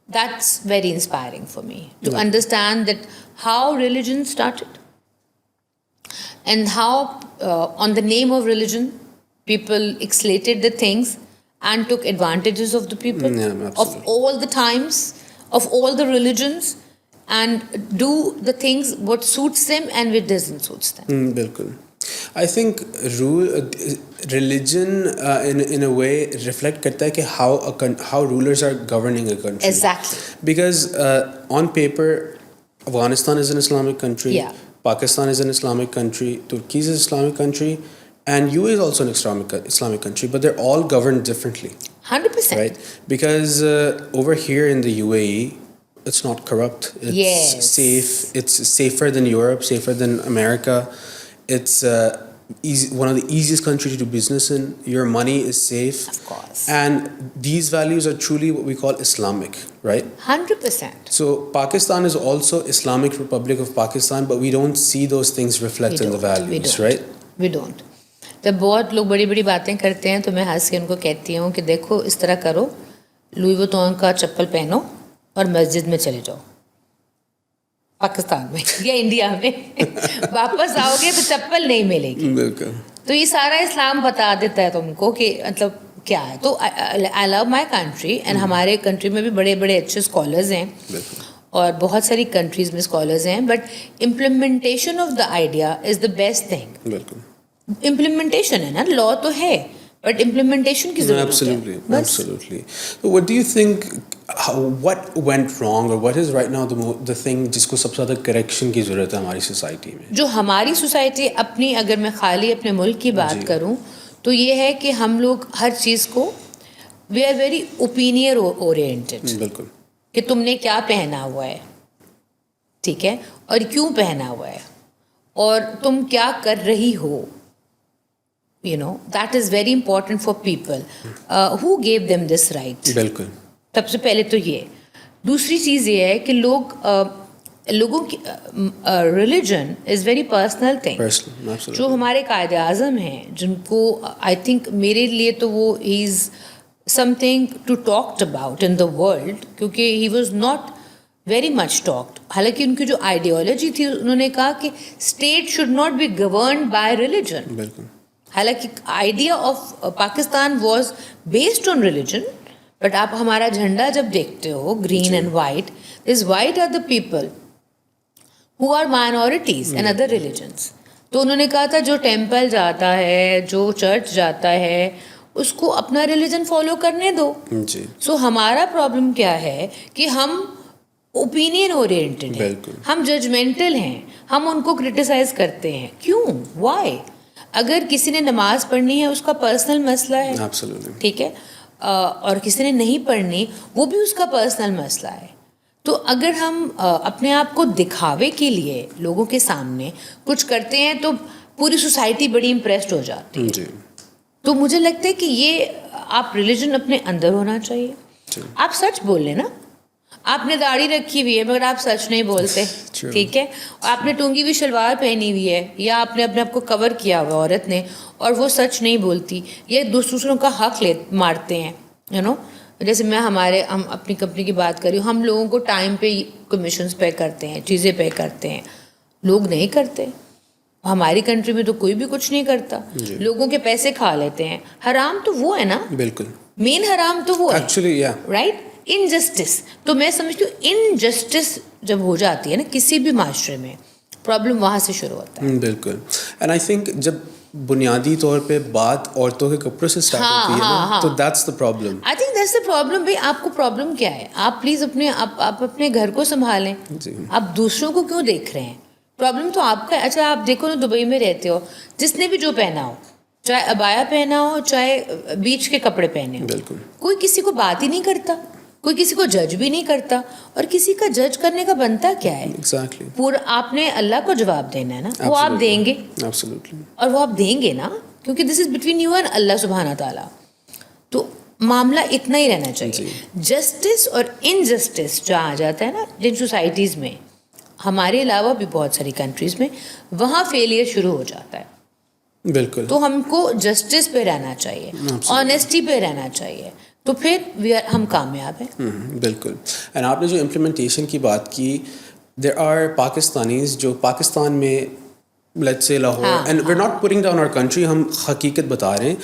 That's very inspiring for me to understand that how religion started and how on the name of religion people excited the things and took advantages of the people of all the times, of all the religions, and do the things what suits them and what doesn't suits them. बिल्कुल. I think religion in a way reflect करता है कि how rulers are governing a country. Exactly. Because on paper Afghanistan is an Islamic country. Yeah. Pakistan is an Islamic country. Turkey is an Islamic country. And UAE is also an Islamic country. But they're all governed differently. 100%. Right? Because over here in the UAE, it's not corrupt. It's safe. It's safer than Europe, safer than America. It's one of the easiest countries to do business in. Your money is safe. Of course. And these values are truly what we call Islamic, right? 100%. So Pakistan is also Islamic Republic of Pakistan, but we don't see those things reflect in the values, right? We don't. जब बहुत लोग बड़ी बड़ी बातें करते हैं तो मैं हंस के उनको कहती हूँ कि देखो इस तरह करो, लुई वुइटन का चप्पल पहनो और मस्जिद में चले जाओ पाकिस्तान में या इंडिया में वापस आओगे तो चप्पल नहीं मिलेगी. बिल्कुल. तो ये सारा इस्लाम बता देता है तुमको कि मतलब क्या है. तो I love my country and हमारे कंट्री में भी बड़े बड़े अच्छे स्कॉलर्स हैं और बहुत सारी कंट्रीज में स्कॉलर्स हैं, but implementation of the idea is the best thing. बिल्कुल. इम्प्लीमेंटेशन है ना, लॉ तो है बट इम्प्लीमेंटेशन की जरूरत है. Absolutely. So what do you think, what went wrong or what is right now the thing जिसको सबसे ज़्यादा करेक्शन की ज़रूरत है हमारी सोसाइटी में? जो हमारी सोसाइटी अपनी, अगर मैं खाली अपने मुल्क की बात करूं तो ये है कि हम लोग हर चीज़ को we are very opinion oriented. बिल्कुल. कि तुमने क्या पहना हुआ है, ठीक है, और क्यों पहना हुआ है और तुम क्या कर रही हो. You know, that is very important for people. Who gave them this right? बिल्कुल. सबसे पहले तो ये. दूसरी चीज़ ये है कि लोगों की religion is very personal thing. जो हमारे कायदे आज़म हैं जिनको आई थिंक मेरे लिए तो वो is something to talked about in the world, क्योंकि he was not very much talked. हालांकि उनकी जो आइडियोलॉजी थी उन्होंने कहा कि state should not be governed by religion. बिल्कुल. हालांकि idea of Pakistan was based on religion, but آپ ہمارا جھنڈا جب دیکھتے ہو green and white, this white are the people who are minorities and other religions. تو انہوں نے کہا تھا جو ٹیمپل جاتا ہے، جو چرچ جاتا ہے، اس کو اپنا ریلیجن فالو کرنے دو. جی سو ہمارا پرابلم کیا ہے کہ ہم اوپینین اورینٹڈ ہیں، ہم ججمنٹل ہیں، ہم ان کو کرٹیسائز کرتے ہیں. کیوں؟ وائی؟ اگر کسی نے نماز پڑھنی ہے اس کا پرسنل مسئلہ ہے، ٹھیک ہے، اور کسی نے نہیں پڑھنی وہ بھی اس کا پرسنل مسئلہ ہے. تو اگر ہم اپنے آپ کو دکھاوے کے لیے لوگوں کے سامنے کچھ کرتے ہیں تو پوری سوسائٹی بڑی امپریسڈ ہو جاتی ہے. تو مجھے لگتا ہے کہ یہ آپ ریلیجن اپنے اندر ہونا چاہیے. آپ سچ بول لیں نا، آپ نے داڑھی رکھی ہوئی ہے مگر آپ سچ نہیں بولتے، ٹھیک ہے، آپ نے ٹونگی ہوئی شلوار پہنی ہوئی ہے یا آپ نے اپنے آپ کو کور کیا ہوا عورت نے اور وہ سچ نہیں بولتی یا دوسروں کا حق مارتے ہیں، یو نو. جیسے ہم اپنی کمپنی کی بات کر رہی ہوں، ہم لوگوں کو ٹائم پہ کمیشنز پے کرتے ہیں، چیزیں پے کرتے ہیں، لوگ نہیں کرتے. ہماری کنٹری میں تو کوئی بھی کچھ نہیں کرتا، لوگوں کے پیسے کھا لیتے ہیں. حرام تو وہ ہے نا، بالکل مین حرام تو وہ ہے، رائٹ. انجسٹس، تو میں سمجھتی ہوں انجسٹس جب ہو جاتی ہے نا کسی بھی معاشرے میں، پرابلم وہاں سے شروع ہوتا ہے. بالکل. اینڈ آئی تھنک جب بنیادی طور پہ بات عورتوں کے کپڑوں سے اسٹارٹ ہوتی ہے نا تو that's the problem. I think that's the problem. بھائی آپ کو پرابلم کیا ہے؟ آپ پلیز آپ اپنے گھر کو سنبھالیں، آپ دوسروں کو کیوں دیکھ رہے ہیں؟ پرابلم تو آپ کا ہے. اچھا آپ دیکھو نا، دبئی میں رہتے ہو، جس نے بھی جو پہنا ہو، چاہے ابایا پہنا ہو چاہے بیچ کے کپڑے پہنے ہو، بالکل کوئی کسی کو بات ہی نہیں کرتا، کوئی کسی کو جج بھی نہیں کرتا. اور کسی کا جج کرنے کا بنتا کیا ہے؟ پورا آپ نے اللہ کو جواب دینا ہے نا، وہ آپ دیں گے، اور وہ آپ دیں گے نا، کیونکہ دس از بٹوین یو اینڈ اللہ سبحانہ تعالیٰ. تو معاملہ اتنا ہی رہنا چاہیے. جسٹس اور انجسٹس جہاں آ جاتا ہے نا جن سوسائٹیز میں، ہمارے علاوہ بھی بہت ساری کنٹریز میں، وہاں فیلئر شروع ہو جاتا ہے. بالکل. تو ہم کو جسٹس پہ رہنا چاہیے، آنیسٹی پہ رہنا چاہیے، تو پھر ہم کامیاب ہیں. بالکل. اینڈ آپ نے جو امپلیمنٹیشن کی بات کی، دیر آر پاکستانیز جو پاکستان میں لیٹس سے Lahore, and we are not putting down our country, ہم حقیقت بتا رہے ہیں،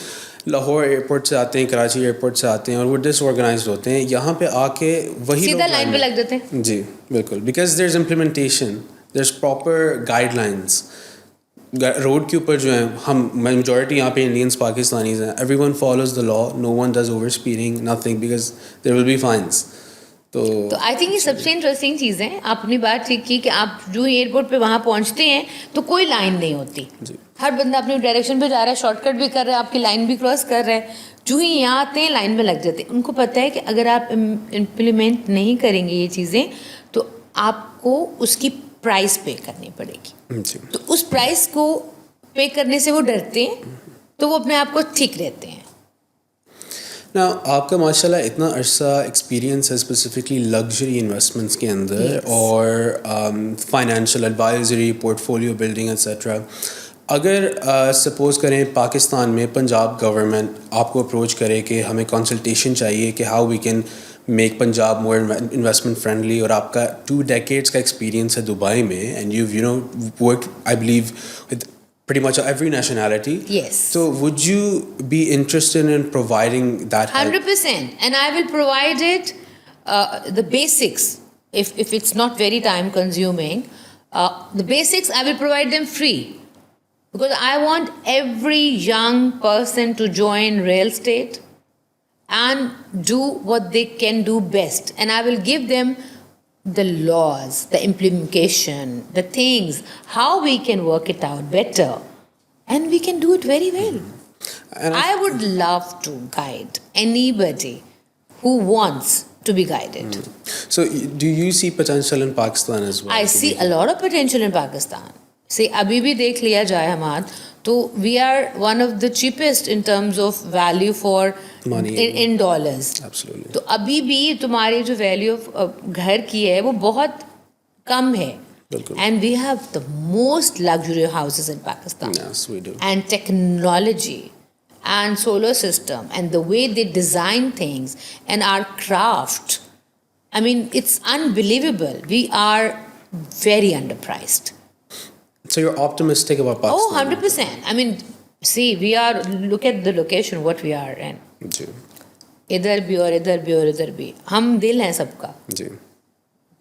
لاہور ایئرپورٹ سے آتے ہیں، کراچی ایئرپورٹ سے آتے ہیں اور وہ ڈس آرگنائزڈ ہوتے ہیں، یہاں پہ آ کے وہی سیدھا لائن پہ لگ جاتے ہیں. جی بالکل. Because there is implementation, there is proper guidelines. Road کے اوپر جو ہیں، ہم میجورٹی یہاں پہ انڈینس پاکستانیز ہیں، everyone follows the law, no one does overspeeding, nothing, because there will be fines. تو آئی تھنک یہ سب سے انٹرسٹنگ چیز ہے. آپ اپنی بات ٹھیک کی کہ آپ جو ایئرپورٹ پہ وہاں پہنچتے ہیں تو کوئی لائن نہیں ہوتی، ہر بندہ اپنی ڈائریکشن پہ جا رہا ہے، شارٹ کٹ بھی کر رہا ہے، آپ کی لائن بھی کراس کر رہا ہے. جو ہی یہاں آتے ہیں لائن میں لگ جاتے ہیں. ان کو پتہ ہے کہ اگر آپ امپلیمنٹ نہیں کریں گے یہ چیزیں تو آپ کو اس کی پرائز پے کرنی پڑے گی. تو اس پرائز کو پے کرنے سے وہ ڈرتے ہیں، تو وہ اپنے آپ کو ٹھیک رہتے ہیں. نا آپ کا ماشاء اللہ اتنا عرصہ ایکسپیرینس ہے اسپیسیفکلی لگژری انویسٹمنٹس کے اندر اور financial advisory, port folio building et cetera. اگر سپوز کریں پاکستان میں پنجاب گورنمنٹ آپ کو اپروچ کرے کہ ہمیں کنسلٹیشن چاہیے کہ how we can make Punjab more investment friendly, اور آپ کا 2 decades کا ایکسپیرینس ہے دبئی میں، and you know work I believe with pretty much every nationality. Yes. So would you be interested in providing that help? 100%. And I will provide it, the basics, if it's not very time consuming. The basics, I will provide them free. Because I want every young person to join real estate and do what they can do best. And I will give them the laws, the implementation, the things, how we can work it out better, and we can do it very well. And I would love to guide anybody who wants to be guided. So do you see potential in Pakistan as well? I see a lot of potential in Pakistan. See, abhi bhi dekh liya jaye hamad, to we are one of the cheapest in terms of value for money in dollars. Absolutely. تو ابھی بھی تمہاری جو value of گھر کی ہے وہ بہت کم ہے. And we have the most luxury houses in Pakistan. Yes, we do. And technology and solar system and the way they design things and our craft. I mean, it's unbelievable. We are very underpriced. So you're optimistic about Pakistan? Oh, 100%. I mean, see, look at the location, what we are in. ادھر بھی اور ادھر بھی اور ادھر بھی. ہم دل ہیں سب کا, جی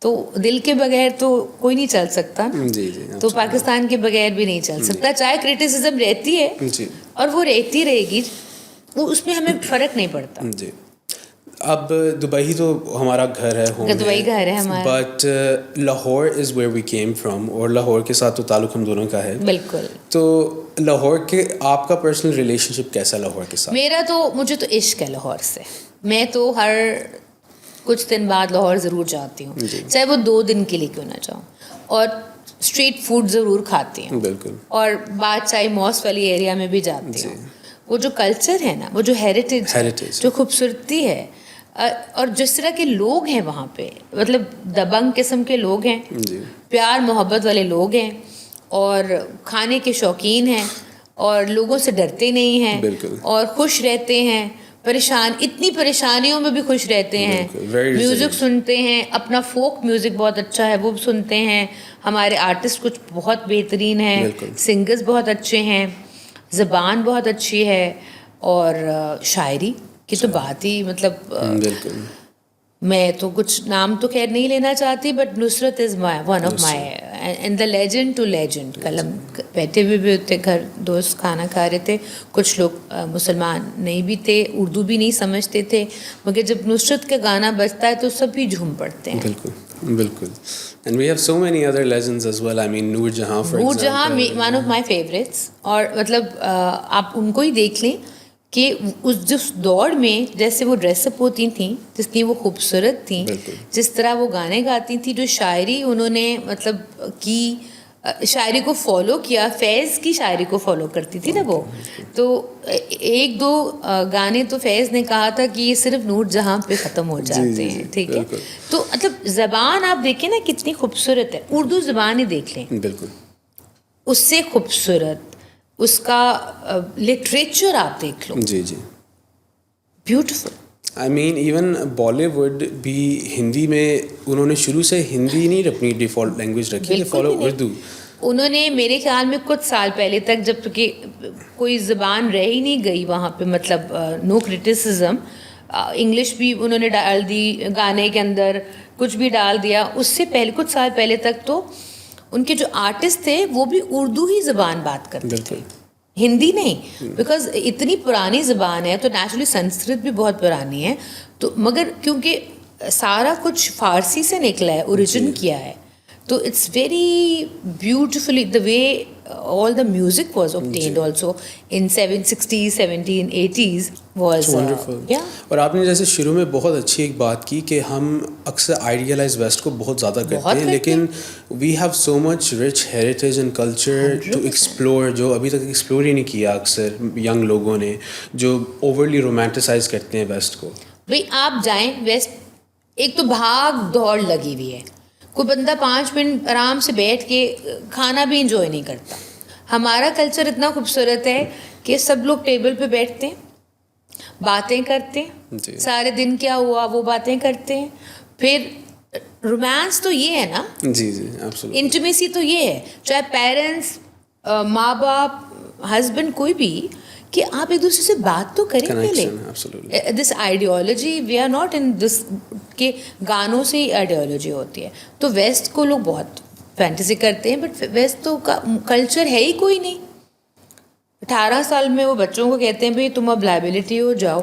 تو دل کے بغیر تو کوئی نہیں چل سکتا. جی جی تو پاکستان کے بغیر بھی نہیں چل سکتا, چاہے کرٹیسزم رہتی ہے جی اور وہ رہتی رہے گی, وہ اس میں ہمیں فرق نہیں پڑتا. جی. اب دبئی تو ہمارا گھر ہے, ہوم دبئی گھر ہے ہمارا, but Lahore is where we came from, اور لاہور کے ساتھ تو تعلق ہم دونوں کا ہے. بالکل. تو لاہور کے آپ کا پرسنل ریلیشن شپ کیسا لاہور کے ساتھ؟ میرا تو, مجھے تو عشق ہے لاہور سے. میں تو ہر کچھ دن بعد لاہور ضرور جاتی ہوں, چاہے وہ 2 دن کے لیے کیوں نہ جاؤں, اور اسٹریٹ فوڈ ضرور کھاتی ہوں. بالکل. اور بات چاہے موس والی ایریا میں بھی جاتی ہوں. وہ جو کلچر ہے نا, وہ جو ہیریٹیج جو خوبصورتی ہے, اور جس طرح کے لوگ ہیں وہاں پہ, مطلب دبنگ قسم کے لوگ ہیں, پیار محبت والے لوگ ہیں, اور کھانے کے شوقین ہیں, اور لوگوں سے ڈرتے نہیں ہیں, اور خوش رہتے ہیں, اتنی پریشانیوں میں بھی خوش رہتے ہیں, میوزک سنتے ہیں, اپنا فوک میوزک بہت اچھا ہے وہ سنتے ہیں, ہمارے آرٹسٹ کچھ بہت بہترین ہیں, سنگرز بہت اچھے ہیں, زبان بہت اچھی ہے, اور شاعری کی تو بات ہی, مطلب میں تو کچھ نام تو خیر نہیں لینا چاہتی, but Nusrat is one of my and the legend to legend. کل ہم بیٹھے بھی تھے گھر, دوست کھانا کھا رہے تھے, کچھ لوگ مسلمان نہیں بھی تھے, اردو بھی نہیں سمجھتے تھے, مگر جب نصرت کا گانا بجتا ہے تو سب بھی جھوم پڑتے ہیں. بالکل بالکل. And we have so many other legends as well. I mean نور جہاں, for example. نور جہاں one of my favorites, اور مطلب آپ ان کو ہی دیکھ لیں کہ جس دور میں جیسے وہ ڈریس اپ ہوتی تھیں, جتنی وہ خوبصورت تھیں, جس طرح وہ گانے گاتی تھیں, جو شاعری انہوں نے مطلب کی, شاعری کو فالو کیا, فیض کی شاعری کو فالو کرتی تھی نا وہ. تو 1-2 گانے تو فیض نے کہا تھا کہ یہ صرف نور جہاں پہ ختم ہو جاتے ہیں, ٹھیک ہے. تو مطلب زبان آپ دیکھیں نا کتنی خوبصورت ہے, اردو زبان ہی دیکھ لیں, بالکل اس سے خوبصورت, اس کا لٹریچر آپ دیکھ لو, جی جی, beautiful. I mean even Bollywood بھی ہندی میں انہوں نے شروع سے ہندی نہیں اپنی ڈیفالٹ لینگویج رکھی, فالو اردو. انہوں نے میرے خیال میں کچھ سال پہلے تک, جب کہ کوئی زبان رہ ہی نہیں گئی وہاں پہ, مطلب نو کرٹیسزم, انگلش بھی انہوں نے ڈال دی گانے کے اندر, کچھ بھی ڈال دیا. اس سے پہلے کچھ سال پہلے تک تو ان کے جو آرٹسٹ تھے وہ بھی اردو ہی زبان بات کرتے تھے, ہندی نہیں, بیکاز اتنی پرانی زبان ہے, تو نیچرلی سنسکرت بھی بہت پرانی ہے, تو مگر کیونکہ سارا کچھ فارسی سے نکلا ہے, اوریجن کیا ہے, تو it's very beautifully the way all the music was obtained also in 60s 70s 80s was wonderful. اور آپ نے جیسے شروع میں بہت اچھی ایک بات کی کہ ہم اکثر آئیڈیلائز ویسٹ کو بہت زیادہ کرتے ہیں, لیکن we have so much rich heritage and culture to explore, جو ابھی تک ایکسپلور ہی نہیں کیا اکثر ینگ لوگوں نے, جو اوورلی رومانٹیسائز کرتے ہیں ویسٹ کو. بھائی آپ جائیں ویسٹ, ایک تو بھاگ دوڑ لگی ہوئی ہے, کوئی بندہ 5 منٹ آرام سے بیٹھ کے کھانا بھی انجوائے نہیں کرتا. ہمارا کلچر اتنا خوبصورت ہے کہ سب لوگ ٹیبل پہ بیٹھتے ہیں, باتیں کرتے ہیں, سارے دن کیا ہوا وہ باتیں کرتے ہیں. پھر رومانس تو یہ ہے نا, جی جی, انٹیمیسی تو یہ ہے, چاہے پیرنٹس, ماں باپ, ہسبینڈ, کوئی بھی, کہ آپ ایک دوسرے سے بات تو کریں پہلے. This ideology we are not in this کہ گانوں سے ہی آئیڈیالوجی ہوتی ہے. تو ویسٹ کو لوگ بہت فینٹیسی کرتے ہیں, بٹ ویسٹ تو کلچر ہے ہی کوئی نہیں. 18 سال میں وہ بچوں کو کہتے ہیں بھائی تم اب لائبلٹی ہو جاؤ.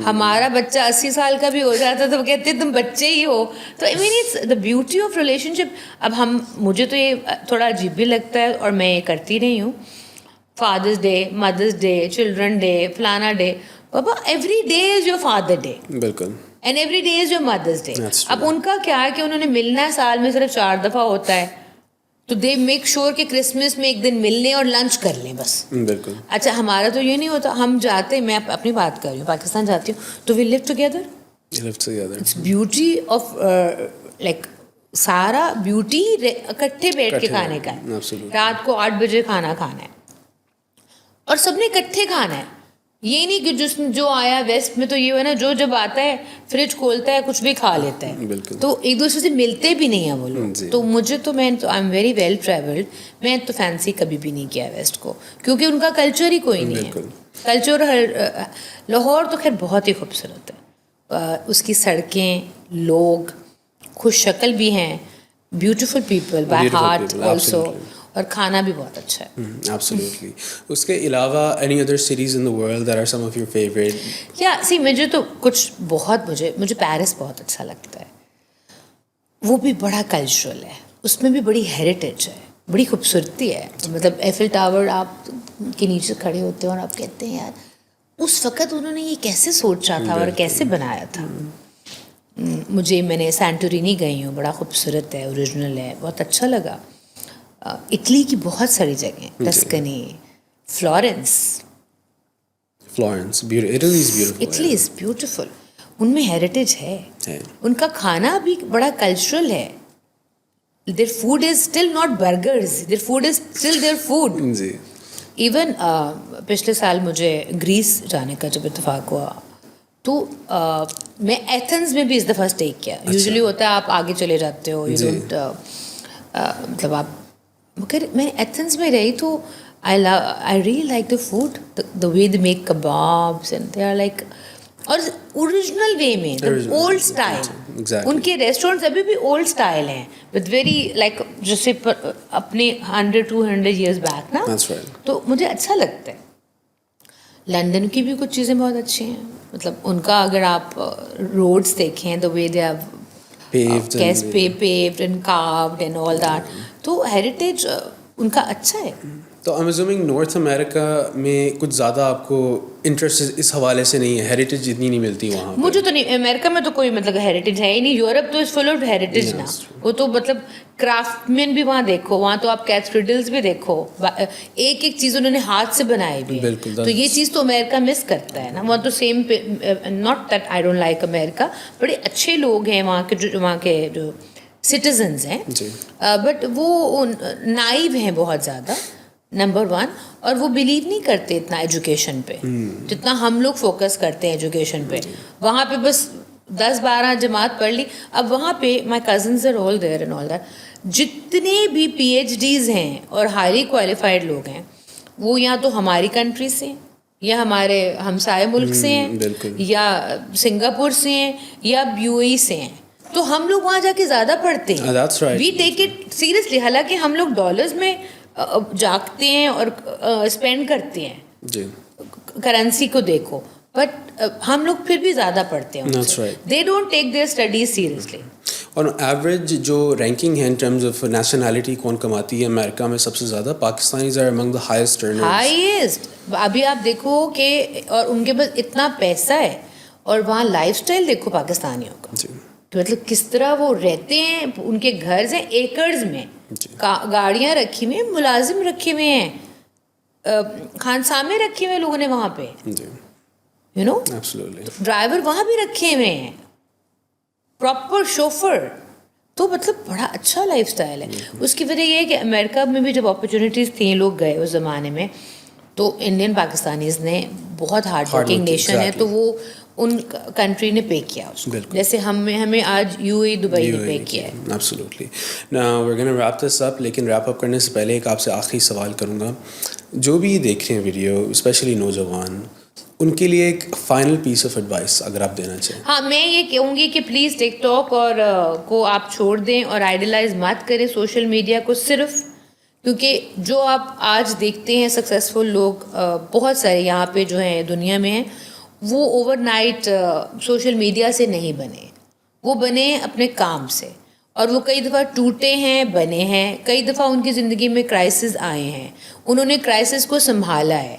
ہمارا بچہ 80 سال کا بھی ہو جاتا تو وہ کہتے ہیں تم بچے ہی ہو. تو I mean it's the beauty of relationship. اب مجھے تو یہ تھوڑا عجیب بھی لگتا ہے, اور میں یہ کرتی رہی ہوں, fathers day, mothers day, children day, فلانا ڈے, بابا every day is your father day, بالکل, and every day is your mothers day. اب ان کا کیا ہے کہ انہوں نے ملنا ہے, سال میں صرف 4 دفعہ ہوتا ہے, تو دے میک شور کہ کرسمس میں ایک دن مل لیں اور لنچ کر لیں بس. بالکل. اچھا ہمارا تو یہ نہیں ہوتا, ہم جاتے, میں اپنی بات کر رہی ہوں, پاکستان جاتی ہوں تو we live together. It's beauty of like سارا بیوٹی اکٹھے بیٹھ کے کھانے کا ہے. رات کو 8 بجے کھانا کھانا ہے, اور سب نے اکٹھے کھانا ہے. یہ نہیں کہ جو آیا ویسٹ میں تو یہ ہے نا جو جب آتا ہے فریج کھولتا ہے کچھ بھی کھا لیتا ہے, بالکل, تو ایک دوسرے سے ملتے بھی نہیں ہیں وہ لوگ. تو مجھے تو میں I am very well travelled, میں تو فینسی کبھی بھی نہیں کیا ویسٹ کو, کیونکہ ان کا کلچر ہی کوئی نہیں ہے. کلچر لاہور تو خیر بہت ہی خوبصورت ہے, اس کی سڑکیں, لوگ خوش شکل بھی ہیں, beautiful people by heart also, اور کھانا بھی بہت اچھا ہے. Absolutely. اس کے علاوہ any other cities in the world that are some of your favorite? سی مجھے تو کچھ بہت مجھے پیرس بہت اچھا لگتا ہے. وہ بھی بڑا کلچرل ہے, اس میں بھی بڑی ہیریٹیج ہے, بڑی خوبصورتی ہے. مطلب ایفل ٹاور آپ کے نیچے کھڑے ہوتے ہیں اور آپ کہتے ہیں یار اس وقت انہوں نے یہ کیسے سوچا تھا اور کیسے بنایا تھا. میں نے سینٹورینی گئی ہوں, بڑا خوبصورت ہے, اوریجنل ہے, بہت اچھا لگا. اٹلی کی بہت ساری جگہیں, Tuscany, Florence. Italy is beautiful, ان میں ہیریٹیج ہے. ان کا کھانا بھی بڑا کلچرل ہے. their food is still not burgers, their food is still their food. Even پچھلے سال مجھے گریس جانے کا جب اتفاق ہوا تو میں ایتھنز میں بھی اس دفعہ اسٹے کیا. یوزلی ہوتا ہے آپ آگے چلے جاتے ہو, یو ڈونٹ مطلب آپ, مگر میں ایتھنز میں رہی تو I really like the food, the way they make kebabs and they are like, اور اوریجنل وے میں, اولڈ اسٹائل. ان کے ریسٹورینٹس ابھی بھی اولڈ اسٹائل ہیں وتھ ویری لائک جیسے اپنے 100-200 ایئرس بیک نا. تو مجھے اچھا لگتا ہے. لنڈن کی بھی کچھ چیزیں بہت اچھی ہیں, مطلب ان کا اگر آپ روڈس دیکھیں the way they have paved and carved and all that, تو ہیریٹیج ان کا اچھا ہے. تو I'm assuming نارتھ امریکہ میں کچھ زیادہ آپ کو انٹرسٹ اس حوالے سے نہیں ہے, ہیریٹیج اتنی نہیں ملتی وہاں. مجھے تو نہیں, امریکہ میں تو کوئی مطلب ہیریٹیج ہے ہی نہیں. یورپ تو اس فل آف ہیریٹیج نا, وہ تو مطلب کرافٹ مین بھی وہاں دیکھو, وہاں تو آپ کیتھیڈرلز بھی دیکھو, ایک ایک چیز انہوں نے ہاتھ سے بنائی بھی ہے. تو یہ چیز تو امریکہ مس کرتا ہے نا. وہاں تو same, not that I don't like America, بڑے اچھے لوگ ہیں وہاں کے جو سٹیزنز ہیں, بٹ وہ نائیو ہیں بہت زیادہ, نمبر 1. اور وہ بلیو نہیں کرتے اتنا ایجوکیشن پہ جتنا ہم لوگ فوکس کرتے ہیں ایجوکیشن پہ. وہاں پہ بس 10-12 جماعت پڑھ لی. اب وہاں پہ my cousins are all there and all that, جتنے بھی PhDs ہیں اور ہائیلی کوالیفائڈ لوگ ہیں وہ یا تو ہماری کنٹری سے ہیں, یا ہمارے ہمسائے ملک سے ہیں, یا سنگاپور سے ہیں, یا UAE سے ہیں. تو ہم لوگ وہاں جا کے زیادہ پڑھتے ہیں. وی ٹیک اٹ سیریسلی. حالانکہ ہم لوگ ڈالرز میں جاگتے ہیں اور اسپینڈ کرتے ہیں, کرنسی کو دیکھو, بٹ ہم لوگ پھر بھی زیادہ پڑھتے ہیں. They don't take their studies seriously. اور ایوریج جو رینکنگ ہے ان ٹرمز آف نیشنلٹی کون کماتی ہے امریکہ میں سب سے زیادہ, Pakistanis are among the highest. ابھی آپ دیکھو کہ اور ان کے پاس اتنا پیسہ ہے, اور وہاں لائف اسٹائل دیکھو پاکستانیوں کا, تو مطلب کس طرح وہ رہتے ہیں. ان کے گھر ہیں ایکڑز میں, گاڑیاں رکھی ہوئی ہیں, ملازم رکھے ہوئے ہیں, خانسامے رکھے ہوئے لوگوں نے وہاں پہ, یو نو, ڈرائیور وہاں بھی رکھے ہوئے ہیں, پراپر شوفر. تو مطلب بڑا اچھا لائف اسٹائل ہے. اس کی وجہ یہ ہے کہ امریکہ میں بھی جب اپرچونیٹیز تھیں, لوگ گئے اس زمانے میں, تو انڈین پاکستانیز نے بہت ہارڈ ورکنگ نیشن ہے, تو وہ ان کنٹری نے پے کیا اس کو, جیسے ہمیں آج UAE دبئی نے پے کیا ہے. Absolutely. Now we're going to wrap this up, لیکن ریپ اپ کرنے سے پہلے ایک آپ سے آخری سوال کروں گا. جو بھی دیکھ رہے ہیں ویڈیو, اسپیشلی نوجوان, ان کے لیے ایک فائنل پیس آف ایڈوائس اگر آپ دینا چاہیں. ہاں, میں یہ کہوں گی کہ پلیز ٹک ٹاک اور کو آپ چھوڑ دیں, اور آئیڈیلائز مت کریں سوشل میڈیا کو صرف, کیونکہ جو آپ آج دیکھتے ہیں سکسیزفل لوگ بہت سارے یہاں پہ جو ہیں دنیا میں ہیں, وہ اوور نائٹ سوشل میڈیا سے نہیں بنے, وہ بنے اپنے کام سے, اور وہ کئی دفعہ ٹوٹے ہیں, بنے ہیں, کئی دفعہ ان کی زندگی میں کرائسس آئے ہیں, انہوں نے کرائسس کو سنبھالا ہے.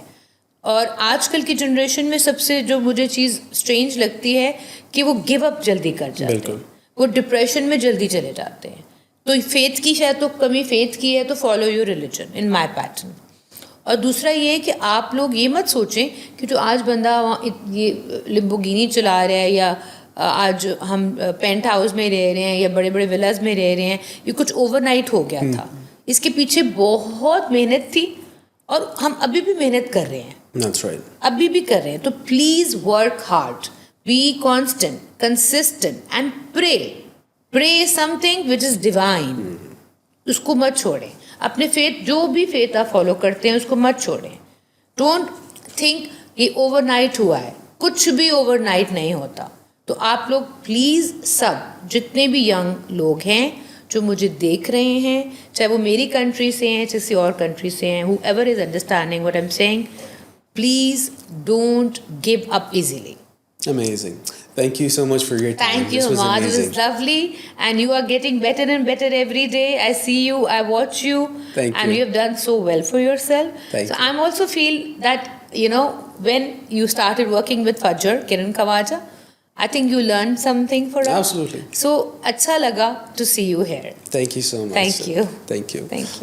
اور آج کل کی جنریشن میں سب سے جو مجھے چیز اسٹرینج لگتی ہے کہ وہ گیو اپ جلدی کر جاتے ہیں, وہ ڈپریشن میں جلدی چلے جاتے ہیں. تو فیتھ کی شاید تو کمی فیتھ کی ہے, تو follow your religion in my pattern. اور دوسرا یہ ہے کہ آپ لوگ یہ مت سوچیں کہ جو آج بندہ یہ لمبورگینی چلا رہا ہے, یا آج ہم پینٹ ہاؤس میں رہ رہے ہیں, یا بڑے بڑے ولاز میں رہ رہے ہیں, یہ کچھ اوور نائٹ ہو گیا تھا. اس کے پیچھے بہت محنت تھی, اور ہم ابھی بھی محنت کر رہے ہیں. That's right. ابھی بھی کر رہے ہیں. تو please work hard, be constant, consistent and pray some thing which is divine. اس کو مت چھوڑیں. اپنے فیتھ, جو بھی فیتھ آپ فالو کرتے ہیں اس کو مت چھوڑیں. ڈونٹ تھنک یہ اوور نائٹ ہوا ہے, کچھ بھی اوور نائٹ نہیں ہوتا. تو آپ لوگ پلیز سب جتنے بھی ینگ لوگ ہیں جو مجھے دیکھ رہے ہیں, چاہے وہ میری کنٹری سے ہیں, کسی اور کنٹری سے ہیں, who ever is understanding what I'm saying, please don't give up easily. Amazing. Thank you so much for your time. Thank you, This was Hamad. It amazing. was lovely. And you are getting better and better every day. I see you, I watch you. Thank and you. you have done so well for yourself. Thank so you. I'm also feel that, when you started working with Fajr, Kiran Khawaja, I think you learned something for us. Absolutely. So, acha laga to see you here. Thank you so much. Thank sir. you. Thank you. Thank you.